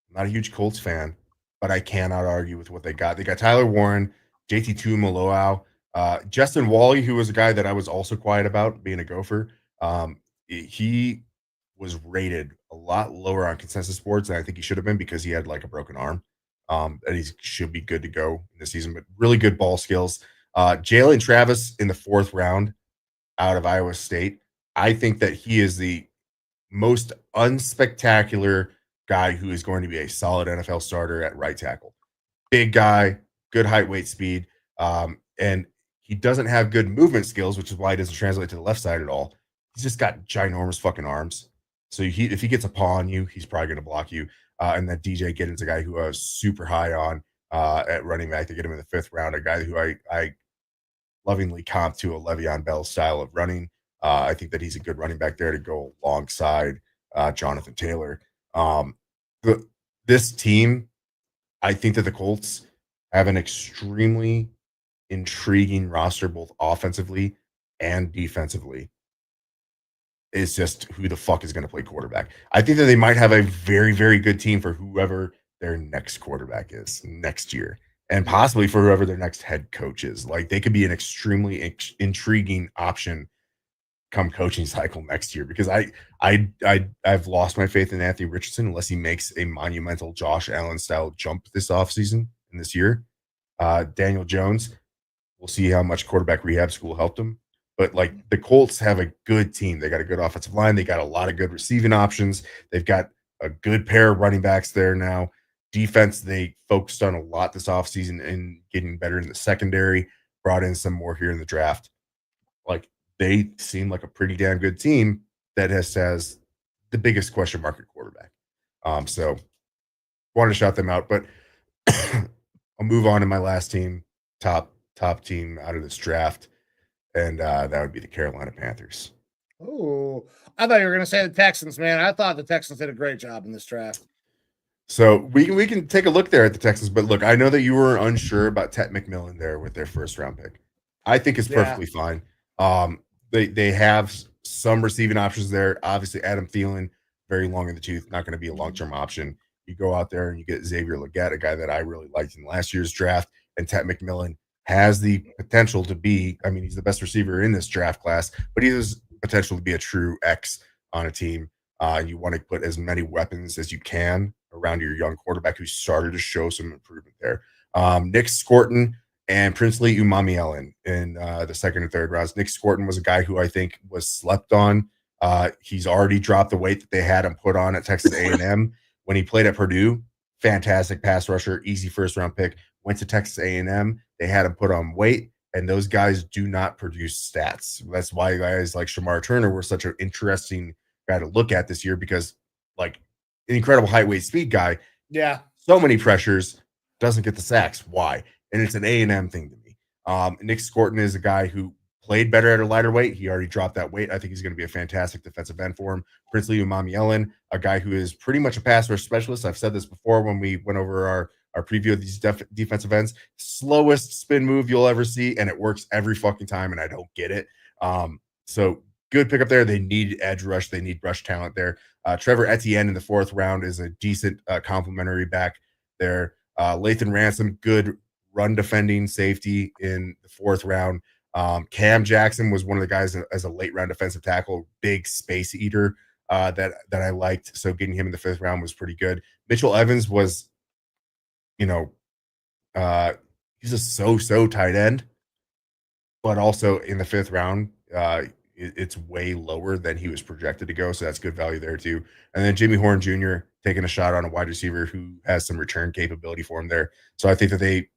I'm not a huge Colts fan, but I cannot argue with what they got. They got Tyler Warren, JT Tuimoloau, Justin Wally, who was a guy that I was also quiet about being a Gopher. He was rated a lot lower on consensus boards than I think he should have been because he had like a broken arm. And he should be good to go in this season, but really good ball skills. Jalen Travis in the 4th round out of Iowa State. I think that he is the most unspectacular guy who is going to be a solid NFL starter at right tackle. Big guy, good height, weight, speed. And he doesn't have good movement skills, which is why he doesn't translate to the left side at all. He's just got ginormous fucking arms. So if he gets a paw on you, he's probably going to block you. And then DJ Giddens, a guy who I was super high on at running back. They get him in the 5th round, a guy who I lovingly comp to a Le'Veon Bell style of running. I think that he's a good running back there to go alongside Jonathan Taylor. This team, I think that the Colts have an extremely intriguing roster, both offensively and defensively. It's just who the fuck is going to play quarterback. I think that they might have a very, very good team for whoever their next quarterback is next year, and possibly for whoever their next head coach is. Like they could be an extremely intriguing option come coaching cycle next year, because I've lost my faith in Anthony Richardson unless he makes a monumental Josh Allen style jump this offseason in this year. Daniel Jones, we'll see how much quarterback rehab school helped him. But like the Colts have a good team. They got a good offensive line. They got a lot of good receiving options. They've got a good pair of running backs there now. Defense, they focused on a lot this offseason and getting better in the secondary, brought in some more here in the draft. Like they seem like a pretty damn good team that has the biggest question mark at quarterback. So wanted to shout them out, but I'll move on to my last team, top team out of this draft. And that would be the Carolina Panthers. Oh, I thought you were going to say the Texans, man. I thought the Texans did a great job in this draft. So we can take a look there at the Texans, but look, I know that you were unsure about Tet McMillan there with their 1st round pick. I think it's perfectly fine. They have some receiving options there. Obviously, Adam Thielen, very long in the tooth, not going to be a long-term option. You go out there and you get Xavier Legette, a guy that I really liked in last year's draft, and Tet McMillan has the potential to be, I mean, he's the best receiver in this draft class, but he has potential to be a true X on a team. You want to put as many weapons as you can around your young quarterback who started to show some improvement there. Nick Scorton and Princely Umamielen in the 2nd and 3rd rounds. Nick Scorton was a guy who I think was slept on. He's already dropped the weight that they had him put on at Texas A&M when he played at Purdue. Fantastic pass rusher, easy 1st round pick. Went to Texas A&M. They had him put on weight, and those guys do not produce stats. That's why guys like Shamar Turner were such an interesting guy to look at this year, because like an incredible height, weight, speed guy. Yeah. So many pressures, doesn't get the sacks. Why? And it's an A&M thing to me. Nick Scorton is a guy who played better at a lighter weight. He already dropped that weight. I think he's going to be a fantastic defensive end for him. Princely Umamielen, a guy who is pretty much a pass rush specialist. I've said this before when we went over our preview of these defensive ends. Slowest spin move you'll ever see, and it works every fucking time, and I don't get it. So good pickup there. They need edge rush. They need rush talent there. Trevor Etienne in the 4th round is a decent complementary back there. Lathan Ransom, good run defending safety in the 4th round. Cam Jackson was one of the guys as a late round defensive tackle, big space eater that I liked. So getting him in the 5th round was pretty good. Mitchell Evans was, he's a so tight end, but also in the 5th round, it's way lower than he was projected to go. So that's good value there too. And then Jimmy Horn Jr. taking a shot on a wide receiver who has some return capability for him there. So I think that they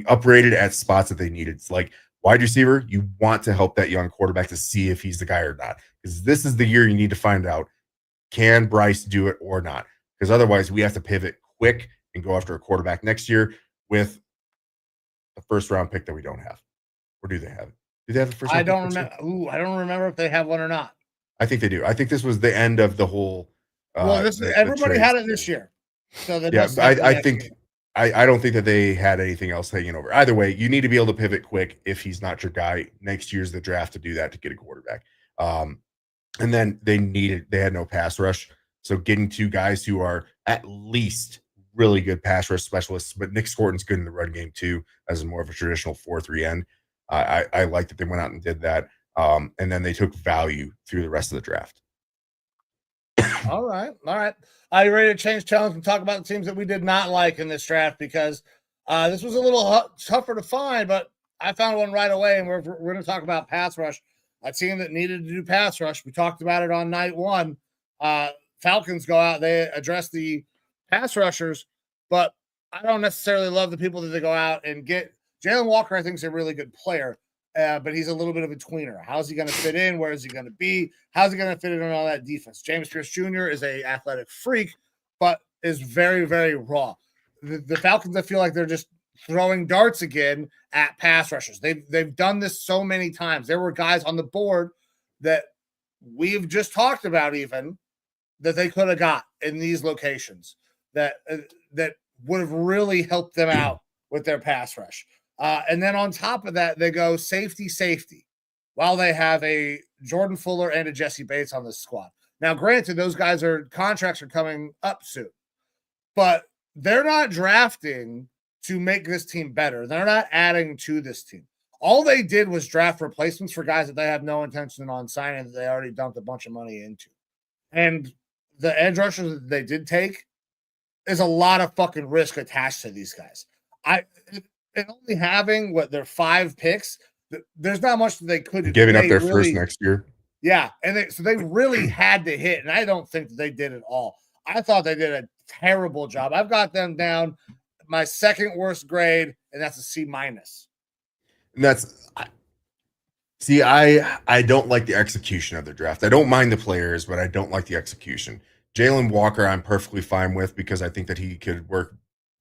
upgraded at spots that they needed. It's like wide receiver, you want to help that young quarterback to see if he's the guy or not, because this is the year you need to find out, can Bryce do it or not? Because otherwise we have to pivot quick and go after a quarterback next year with a 1st round pick that we don't have. Or do they have it? Do they have the 1st round I don't remember. I don't remember if they have one or not. I think they do. I think this was the end of the whole. Everybody had it this year. So I think I don't think that they had anything else hanging over. Either way, you need to be able to pivot quick if he's not your guy. Next year's the draft to do that, to get a quarterback. And then they had no pass rush. So getting 2 guys who are at least really good pass rush specialists, but Nick Scorton's good in the run game too, as more of a traditional 4-3 end. I like that they went out and did that. And then they took value through the rest of the draft. All right. Are you ready to change challenge and talk about the teams that we did not like in this draft? Because this was a little tougher to find, but I found one right away, and we're going to talk about pass rush. A team that needed to do pass rush. We talked about it on night 1. Falcons go out. They address the pass rushers, but I don't necessarily love the people that they go out and get. Jalen Walker, I think, is a really good player, but he's a little bit of a tweener. How's he going to fit in? Where is he going to be? How's he going to fit in on all that defense? James Pierce Jr. is an athletic freak, but is very, very raw. The Falcons, I feel like they're just throwing darts again at pass rushers. They've done this so many times. There were guys on the board that we've just talked about, even that they could have got in these locations that would have really helped them out with their pass rush. And then on top of that, they go safety, while they have a Jordan Fuller and a Jesse Bates on this squad. Now, granted, those guys contracts are coming up soon, but they're not drafting to make this team better. They're not adding to this team. All they did was draft replacements for guys that they have no intention on signing, that they already dumped a bunch of money into. And the edge rushers that they did take is a lot of fucking risk attached to these guys. And only having their 5 picks, there's not much that they could giving up their first next year. Yeah, and so they really had to hit, and I don't think that they did it all. I thought they did a terrible job. I've got them down my 2nd worst grade, and that's a C-. And I don't like the execution of the draft. I don't mind the players, but I don't like the execution. Jalen Walker, I'm perfectly fine with, because I think that he could work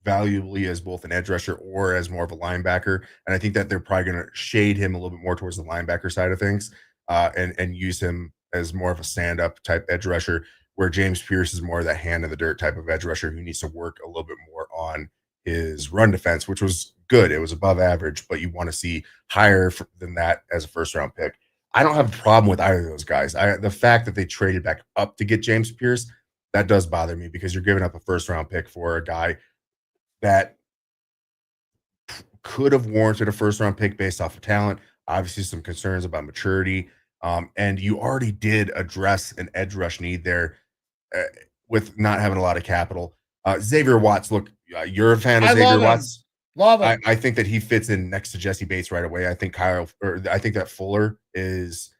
valuably as both an edge rusher or as more of a linebacker. And I think that they're probably going to shade him a little bit more towards the linebacker side of things, and use him as more of a stand-up type edge rusher, where James Pierce is more of that hand in the dirt type of edge rusher who needs to work a little bit more on his run defense, which was good. It was above average, but you want to see higher than that as a 1st round pick. I don't have a problem with either of those guys. The fact that they traded back up to get James Pierce, that does bother me, because you're giving up a 1st round pick for a guy that could have warranted a 1st round pick based off of talent. Obviously, some concerns about maturity. And you already did address an edge rush need there with not having a lot of capital. Xavier Watts, look, you're a fan of Xavier Watts. Love him. I think that he fits in next to Jesse Bates right away. I think that Fuller is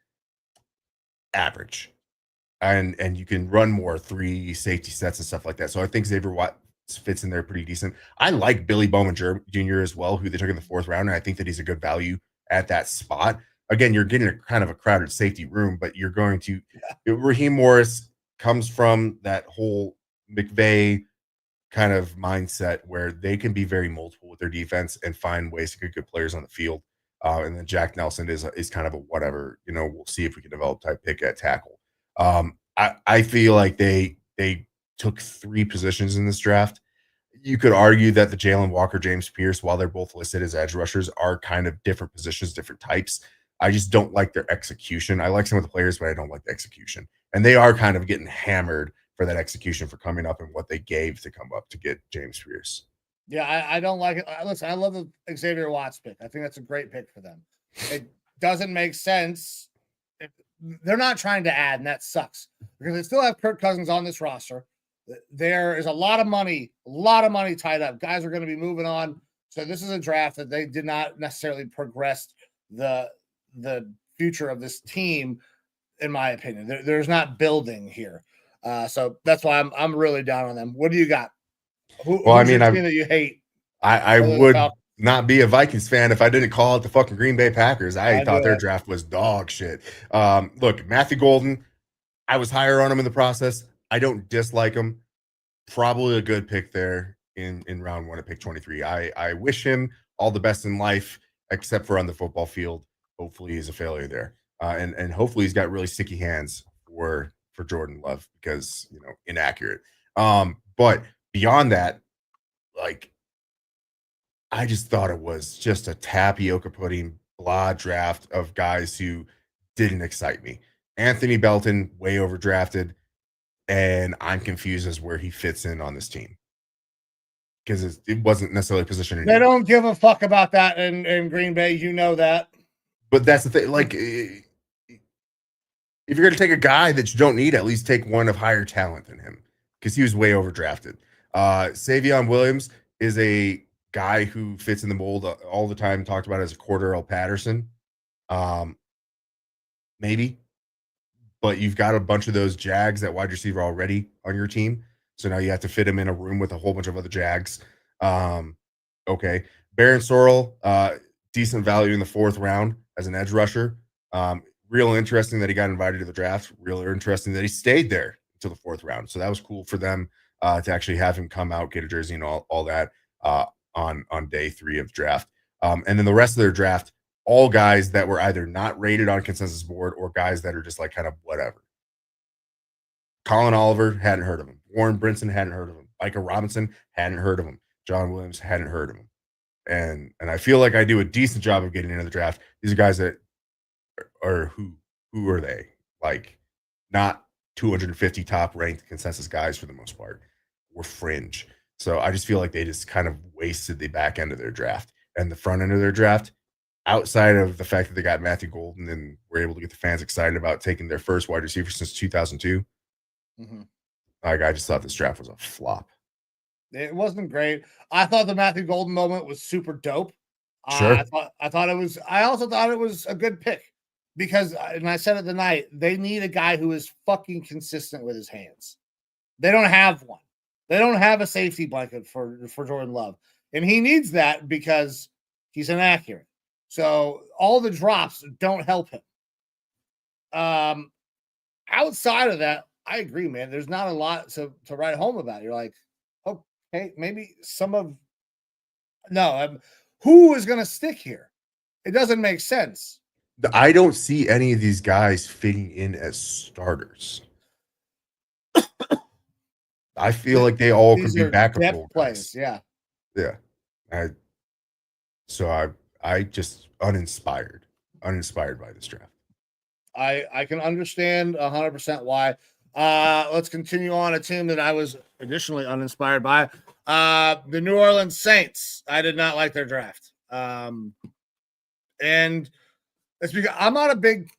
average, and you can run more 3 safety sets and stuff like that. So I think Xavier Watts fits in there pretty decent. I like Billy Bowman Jr. as well, who they took in the 4th round, and I think that he's a good value at that spot. Again, you're getting a kind of a crowded safety room, but you're going to Raheem Morris comes from that whole McVay kind of mindset where they can be very multiple with their defense and find ways to get good players on the field. And then Jack Nelson is kind of a whatever. We'll see if we can develop type pick at tackle. I feel like they took 3 positions in this draft. You could argue that the Jalen Walker, James Pierce, while they're both listed as edge rushers, are kind of different positions, different types. I just don't like their execution. I like some of the players, but I don't like the execution. And they are kind of getting hammered for that execution for coming up and what they gave to come up to get James Pierce. Yeah, I don't like it. Listen, I love the Xavier Watts pick. I think that's a great pick for them. It doesn't make sense. They're not trying to add, and that sucks because they still have Kirk Cousins on this roster. There is a lot of money tied up. Guys are going to be moving on. So this is a draft that they did not necessarily progress the future of this team, in my opinion. There's not building here. So that's why I'm really down on them. What do you got? Who's your team that you hate? I would not be a Vikings fan if I didn't call it the fucking Green Bay Packers. I thought their draft was dog shit. Look, Matthew Golden, I was higher on him in the process. I don't dislike him. Probably a good pick there in round 1 at pick 23. I wish him all the best in life, except for on the football field. Hopefully he's a failure there. And hopefully he's got really sticky hands for Jordan Love because, inaccurate. But beyond that, like, I just thought it was just a tapioca pudding blah draft of guys who didn't excite me. Anthony Belton, way overdrafted. And I'm confused as where he fits in on this team because it wasn't necessarily positioned. They don't give a fuck about that in Green Bay. You know that. But that's the thing. Like, if you're going to take a guy that you don't need, at least take one of higher talent than him because he was way overdrafted. Savion Williams is a guy who fits in the mold all the time, talked about as a Cordell Patterson. Maybe. But you've got a bunch of those Jags at wide receiver already on your team. So now you have to fit him in a room with a whole bunch of other Jags. Okay. Baron Sorrell, decent value in the 4th round as an edge rusher. Real interesting that he got invited to the draft. Real interesting that he stayed there until the 4th round. So that was cool for them to actually have him come out, get a jersey and all that on day 3 of the draft. And then the rest of their draft, all guys that were either not rated on consensus board or guys that are just like kind of whatever. Colin Oliver, hadn't heard of him. Warren Brinson, hadn't heard of him. Micah Robinson, hadn't heard of him. John Williams, hadn't heard of him. And I feel like I do a decent job of getting into the draft. These are guys that are who are they? Like, not 250 top ranked consensus guys for the most part. We're fringe. So I just feel like they just kind of wasted the back end of their draft and the front end of their draft. Outside of the fact that they got Matthew Golden and were able to get the fans excited about taking their first wide receiver since 2002, like, I just thought this draft was a flop. It wasn't great. I thought the Matthew Golden moment was super dope. Sure. I thought it was. I also thought it was a good pick because, and I said it the night, they need a guy who is fucking consistent with his hands. They don't have one. They don't have a safety blanket for Jordan Love, and he needs that because he's inaccurate. So all the drops don't help him. Outside of that, I agree, man. There's not a lot to write home about. You're like, okay, maybe who is going to stick here? It doesn't make sense. I don't see any of these guys fitting in as starters. I feel like they all could be backup role guys. Yeah. I just uninspired by this draft. I can understand 100% why. Let's continue on a team that I was additionally uninspired by. The New Orleans Saints. I did not like their draft. And it's because I'm not a big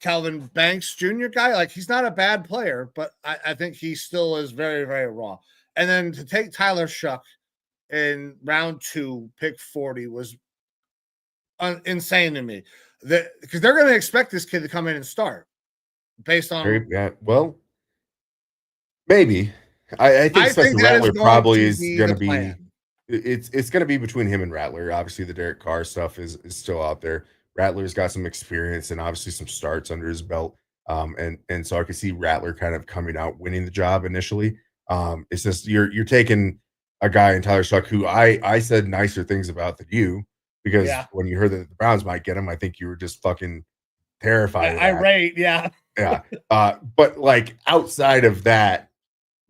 Calvin Banks Jr. guy. Like, he's not a bad player, but I think he still is very, very raw. And then to take Tyler Shuck in round 2, pick 40 was insane to me. Because they're going to expect this kid to come in and start based on. Well, maybe. I think Spencer Rattler probably is going to be. It's going to be between him and Rattler. Obviously, the Derek Carr stuff is still out there. Rattler's got some experience and obviously some starts under his belt. And so I could see Rattler kind of coming out winning the job initially. It's just you're taking a guy in Tyler Shuck who I said nicer things about than you because Yeah. when you heard that the Browns might get him, I think you were just fucking terrified of that. Irate, yeah. Yeah. But like outside of that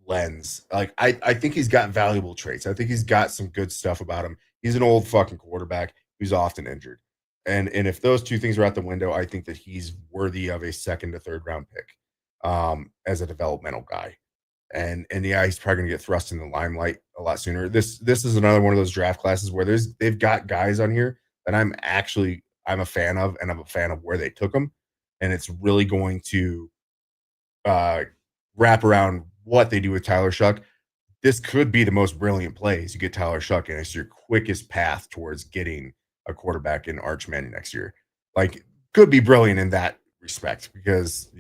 lens, like I think he's got valuable traits. I think he's got some good stuff about him. He's an old fucking quarterback who's often injured. And if those two things are out the window, I think that he's worthy of a second to third round pick as a developmental guy. And yeah, he's probably gonna get thrust in the limelight a lot sooner. This is another one of those draft classes where they've got guys on here that I'm a fan of, and I'm a fan of where they took them. And it's really going to wrap around what they do with Tyler Shuck. This could be the most brilliant play is you get Tyler Shuck, and it's your quickest path towards getting a quarterback in Arch Manning next year. Like, could be brilliant in that respect because,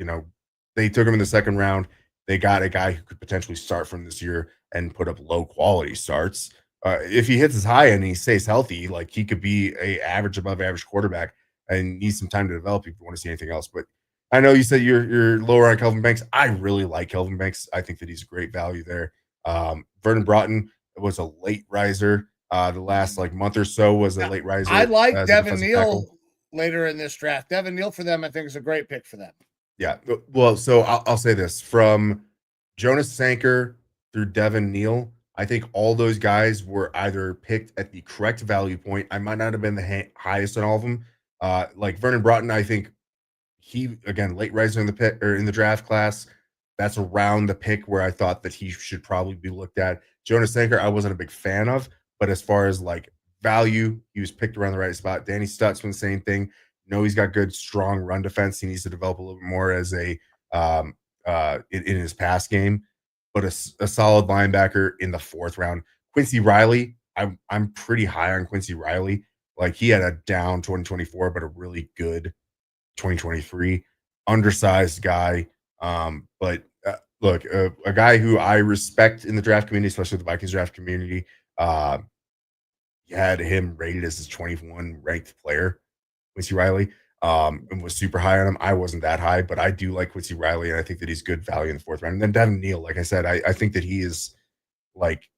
they took him in the second round. They got a guy who could potentially start from this year and put up low quality starts. If he hits his high end and he stays healthy, like he could be a average above average quarterback and needs some time to develop if you want to see anything else. But I know you said you're lower on Kelvin Banks. I really like Kelvin Banks. I think that he's a great value there. Vernon Broughton was a late riser. The last month or so was a late riser. I like Devin Neal later in this draft. Devin Neal for them, I think, is a great pick for them. Yeah. Well, so I'll say this from Jonas Sanker through Devin Neal. I think all those guys were either picked at the correct value point. I might not have been the highest on all of them. Like Vernon Broughton, I think he, again, late riser in the pick or in the draft class. That's around the pick where I thought that he should probably be looked at. Jonas Sanker, I wasn't a big fan of, but as far as value, he was picked around the right spot. Danny Stutzman, same thing. He's got good, strong run defense. He needs to develop a little bit more as a in his pass game, but a solid linebacker in the fourth round. Quincy Riley, I'm pretty high on Quincy Riley. Like he had a down 2024, but a really good 2023. Undersized guy, but look, a guy who I respect in the draft community, especially the Vikings draft community. Had him rated as his 21 ranked player. Quincy Riley, and was super high on him. I wasn't that high, but I do like Quincy Riley, and I think that he's good value in the fourth round. And then Devin Neal, like I said, I think that he is like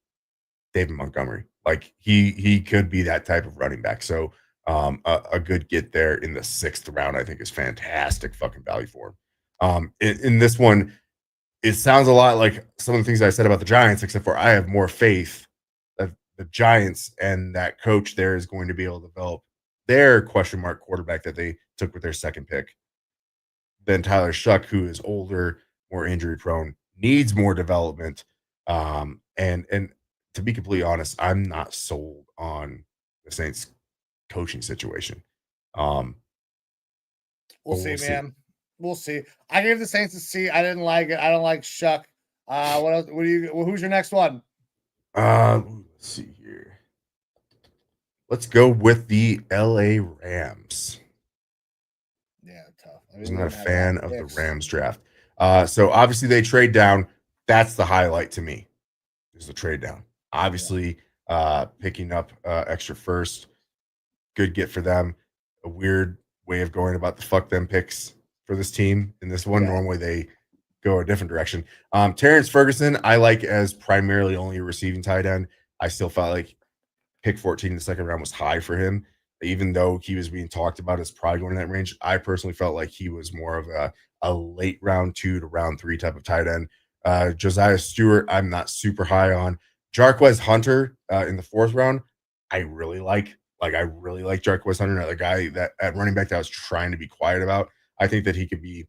David Montgomery. Like he could be that type of running back. So a good get there in the sixth round, I think, is fantastic fucking value for him. In this one, it sounds a lot like some of the things I said about the Giants, except for I have more faith that the Giants and that coach there is going to be able to develop their question mark quarterback that they took with their second pick than Tyler Shuck, who is older, more injury prone, needs more development. And to be completely honest, I'm not sold on the Saints coaching situation. We'll see, man. We'll see. I gave the Saints a C. I didn't like it. I don't like Shuck. What else? Who's your next one? Let's see here. Let's go with the LA Rams. Yeah, tough. I'm not a fan of the Rams draft. So obviously they trade down. That's the highlight to me. Is the trade down. Obviously, picking up extra first. Good get for them. A weird way of going about the fuck them picks for this team. In this one, normally they go a different direction. Terrence Ferguson, I like as primarily only a receiving tight end. I still felt like pick 14 in the second round was high for him, even though he was being talked about as probably going in that range. I personally felt like he was more of a late round 2 to round 3 type of tight end. Josiah Stewart, I'm not super high on. Jarquez Hunter in the fourth round, I really like. I really like Jarquez Hunter, another guy that at running back that I was trying to be quiet about. I think that he could be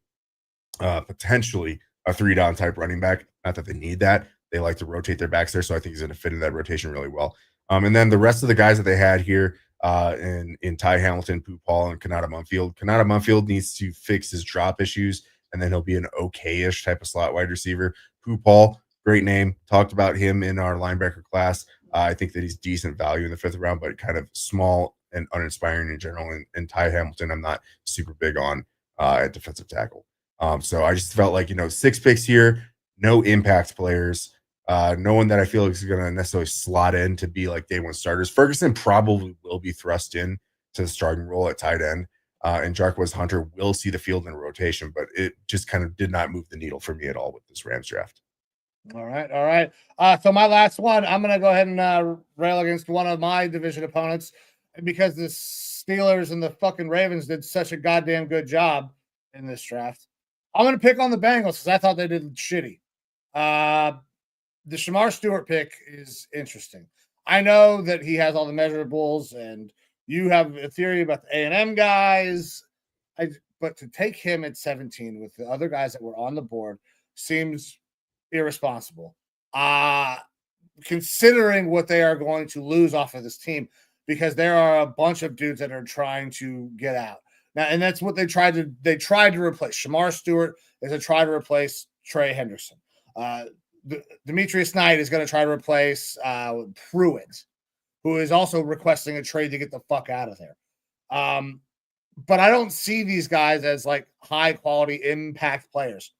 potentially a 3-down type running back. Not that they need that. They like to rotate their backs there, so I think he's going to fit in that rotation really well. And then the rest of the guys that they had here in Ty Hamilton, Pooh Paul, and Kanata Munfield. Kanata Munfield needs to fix his drop issues, and then he'll be an okay-ish type of slot wide receiver. Pooh Paul, great name. Talked about him in our linebacker class. I think that he's decent value in the fifth round, but kind of small and uninspiring in general. And Ty Hamilton, I'm not super big on at defensive tackle. So I just felt like, 6 picks here, no impact players. No one that I feel like is going to necessarily slot in to be like day one starters. Ferguson probably will be thrust in to the starting role at tight end. And Jarquez Hunter will see the field in a rotation, but it just kind of did not move the needle for me at all with this Rams draft. All right. So my last one, I'm going to go ahead and rail against one of my division opponents. because the Steelers and the fucking Ravens did such a goddamn good job in this draft. I'm going to pick on the Bengals because I thought they did shitty. The Shamar Stewart pick is interesting. I know that he has all the measurables, and you have a theory about the A&M guys. But to take him at 17 with the other guys that were on the board seems irresponsible. Considering what they are going to lose off of this team, because there are a bunch of dudes that are trying to get out now, and that's what they tried to replace. Shamar Stewart is a try to replace Trey Henderson. Demetrius Knight is going to try to replace Pruitt, who is also requesting a trade to get the fuck out of there. But I don't see these guys as like high quality impact players.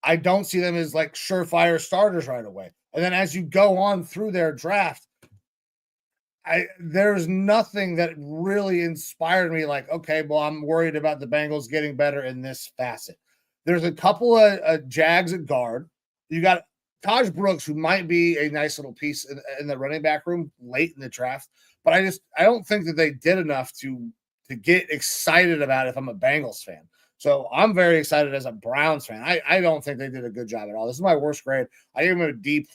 I don't see them as like surefire starters right away. And then as you go on through their draft, there's nothing that really inspired me like, okay, well, I'm worried about the Bengals getting better in this facet. There's a couple of Jags at guard. You got Taj Brooks, who might be a nice little piece in the running back room late in the draft. But I don't think that they did enough to get excited about it if I'm a Bengals fan. So I'm very excited as a Browns fan. I don't think they did a good job at all. This is my worst grade. I gave them a D+.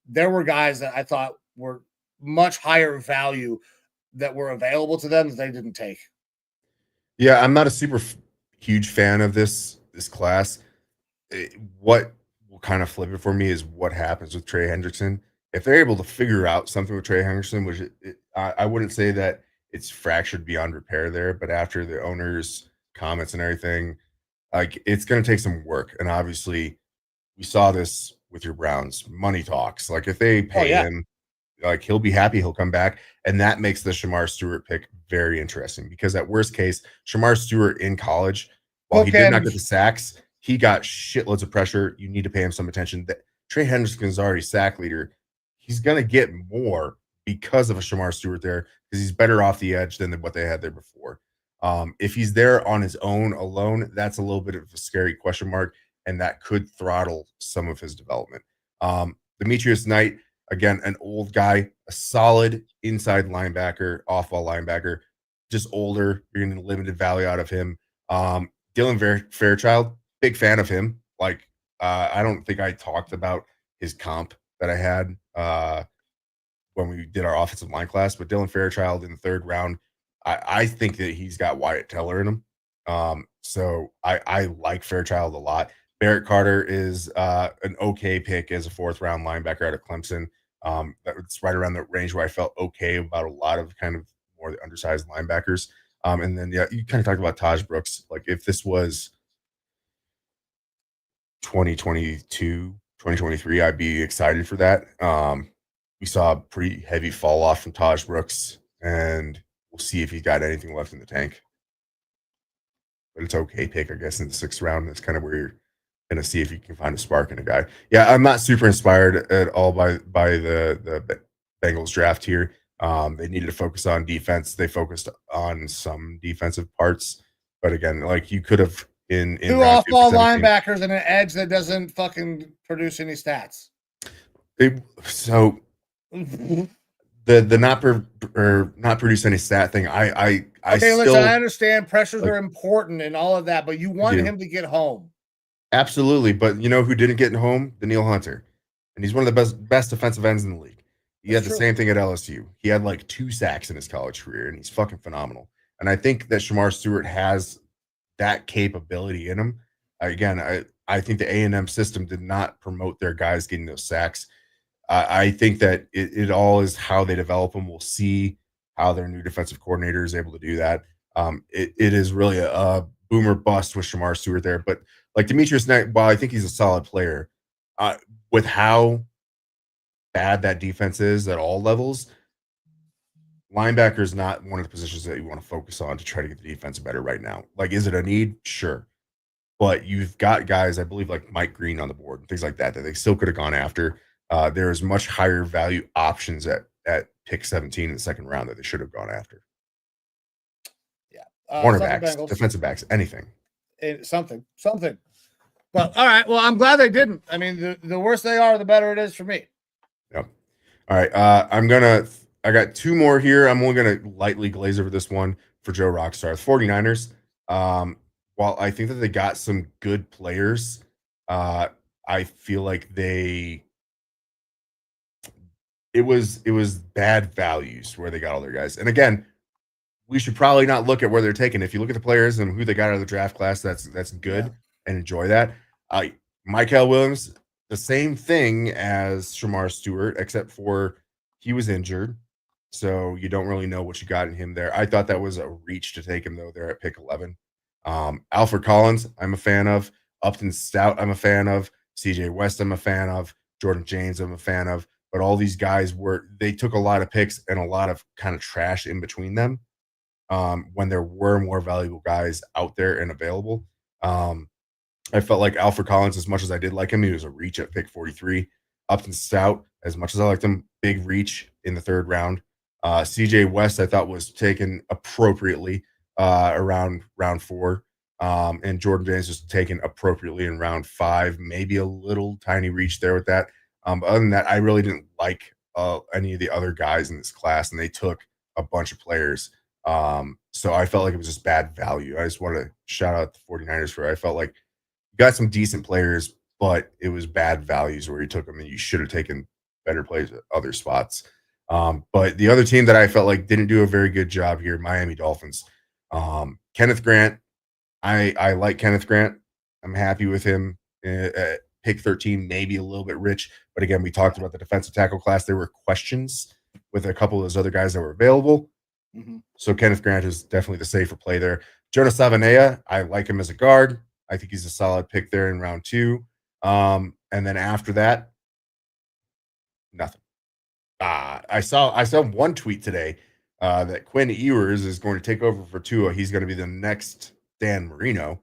There were guys that I thought were much higher value that were available to them that they didn't take. Yeah, I'm not a super huge fan of this class. What will kind of flip it for me is what happens with Trey Hendrickson. If they're able to figure out something with Trey Hendrickson, which I wouldn't say that it's fractured beyond repair there, but after the owner's comments and everything, like it's going to take some work. And obviously, we saw this with your Browns. Money talks. Like if they pay him, like he'll be happy, he'll come back, and that makes the Shamar Stewart pick very interesting because at worst case, Shamar Stewart in college, while he did not get the sacks, he got shitloads of pressure. You need to pay him some attention. That Trey Hendrickson is already sack leader. He's going to get more because of a Shamar Stewart there because he's better off the edge than what they had there before. If he's there on his own alone, that's a little bit of a scary question mark, and that could throttle some of his development. Demetrius Knight, again, an old guy, a solid inside linebacker, off-ball linebacker, just older. You're getting limited value out of him. Dylan Fairchild, big fan of him. Like, I don't think I talked about his comp that I had when we did our offensive line class, but Dylan Fairchild in the third round, I think that he's got Wyatt Teller in him. So I like Fairchild a lot. Barrett Carter is an okay pick as a fourth-round linebacker out of Clemson. That's right around the range where I felt okay about a lot of kind of more the undersized linebackers. And then, yeah, you kind of talked about Taj Brooks. Like if this was 2022, 2023, I'd be excited for that. We saw a pretty heavy fall off from Taj Brooks, and we'll see if he's got anything left in the tank. But it's okay pick, I guess, in the sixth round. That's kind of where you're going to see if you can find a spark in a guy. Yeah, I'm not super inspired at all by the Bengals draft here. They needed to focus on defense. They focused on some defensive parts. But again, like you could have in two off-ball linebackers and an edge that doesn't fucking produce any stats. So the not produce any stat thing. I listen, I understand pressures are important and all of that, but you want him to get home. Absolutely, but you know who didn't get home? Daniil Hunter, and he's one of the best defensive ends in the league. He had the same thing at LSU. He had like 2 sacks in his college career, and he's fucking phenomenal. And I think that Shamar Stewart has that capability in him. Again, I think the A&M system did not promote their guys getting those sacks. I think that it all is how they develop them. We'll see how their new defensive coordinator is able to do that. It is really a boomer bust with Shamar Stewart there. But like Demetrius Knight, while I think he's a solid player, with how bad that defense is at all levels, linebacker is not one of the positions that you want to focus on to try to get the defense better right now. Like, is it a need? Sure. But you've got guys, I believe, like Mike Green on the board and things like that they still could have gone after. There's much higher value options at pick 17 in the second round that they should have gone after. Yeah. Cornerbacks, defensive backs, anything. Something. Well, all right. Well, I'm glad they didn't. I mean, the worse they are, the better it is for me. Yep. All right. I'm going to I got two more here. I'm only going to lightly glaze over this one for Joe Rockstar. The 49ers, while I think that they got some good players, I feel like it was bad values where they got all their guys. And again, we should probably not look at where they're taken. If you look at the players and who they got out of the draft class, that's good and enjoy that. Michael Williams, the same thing as Shamar Stewart, except for he was injured. So you don't really know what you got in him there. I thought that was a reach to take him, though, there at pick 11. Alfred Collins, I'm a fan of. Upton Stout, I'm a fan of. CJ West, I'm a fan of. Jordan James, I'm a fan of. But all these guys they took a lot of picks and a lot of kind of trash in between them when there were more valuable guys out there and available. I felt like Alfred Collins, as much as I did like him, he was a reach at pick 43. Upton Stout, as much as I liked him, big reach in the third round. CJ West, I thought was taken appropriately around round 4. And Jordan James was taken appropriately in round 5, maybe a little tiny reach there with that. But other than that, I really didn't like any of the other guys in this class, and they took a bunch of players. So I felt like it was just bad value. I just want to shout out the 49ers for I felt like you got some decent players, but it was bad values where you took them, and you should have taken better players at other spots. But the other team that I felt like didn't do a very good job here, Miami Dolphins. Kenneth Grant, I like Kenneth Grant. I'm happy with him at pick 13, maybe a little bit rich. But again, we talked about the defensive tackle class. There were questions with a couple of those other guys that were available. Mm-hmm. So Kenneth Grant is definitely the safer play there. Jonas Savanea, I like him as a guard. I think he's a solid pick there in round 2. And then after that, nothing. I saw one tweet today that Quinn Ewers is going to take over for Tua. He's going to be the next Dan Marino.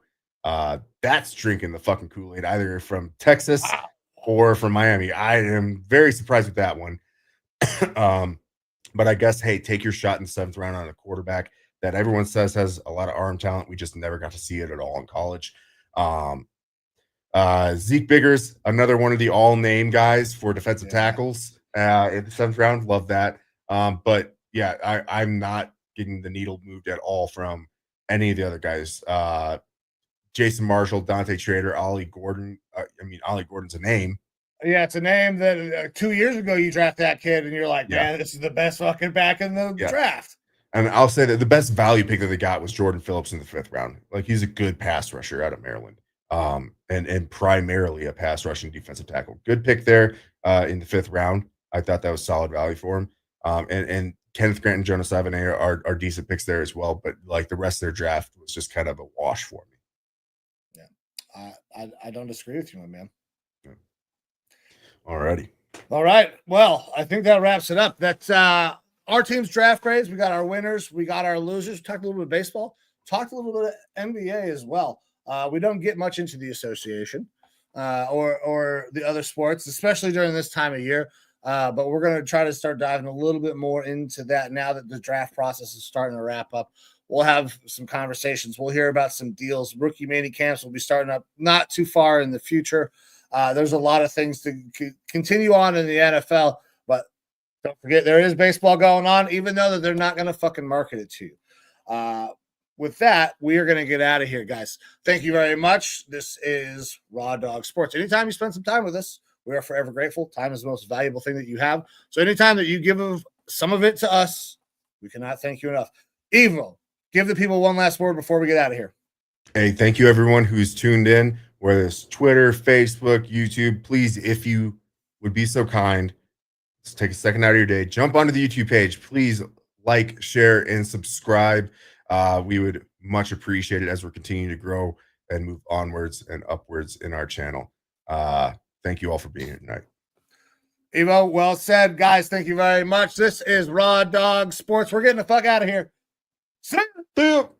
That's drinking the fucking Kool-Aid, either from Texas or from Miami. I am very surprised with that one. But I guess, hey, take your shot in the 7th round on a quarterback that everyone says has a lot of arm talent. We just never got to see it at all in college. Zeke Biggers, another one of the all-name guys for defensive tackles in the 7th round. Love that. But yeah, I'm not getting the needle moved at all from any of the other guys. Jason Marshall, Dante Schrader, Ollie Gordon. Ollie Gordon's a name. Yeah, it's a name that 2 years ago you draft that kid, and you're like, man, this is the best fucking back in the draft. And I'll say that the best value pick that they got was Jordan Phillips in the 5th round. Like, he's a good pass rusher out of Maryland, and primarily a pass rushing defensive tackle. Good pick there in the 5th round. I thought that was solid value for him. And Kenneth Grant and Jonas Savanea are decent picks there as well. But like the rest of their draft was just kind of a wash for me. Yeah, I don't disagree with you, my man. Alrighty. All right. Well, I think that wraps it up. That's our team's draft grades. We got our winners. We got our losers. Talked a little bit of baseball. Talked a little bit of NBA as well. We don't get much into the association or the other sports, especially during this time of year. But we're going to try to start diving a little bit more into that now that the draft process is starting to wrap up. We'll have some conversations. We'll hear about some deals. Rookie mini camps will be starting up not too far in the future. There's a lot of things to continue on in the NFL, but don't forget there is baseball going on, even though that they're not going to fucking market it to you. With that, we are going to get out of here, guys. Thank you very much. This is Raw Dawg Sports. Anytime you spend some time with us, we are forever grateful. Time is the most valuable thing that you have. So anytime that you give some of it to us, we cannot thank you enough. Evo, give the people one last word before we get out of here. Hey, thank you everyone who's tuned in, whether it's Twitter, Facebook, YouTube. Please, if you would be so kind, let's take a second out of your day, jump onto the YouTube page. Please like, share, and subscribe. We would much appreciate it as we're continuing to grow and move onwards and upwards in our channel. Thank you all for being here tonight. Evo, well said. Guys, thank you very much. This is Raw Dawg Sports. We're getting the fuck out of here. See you.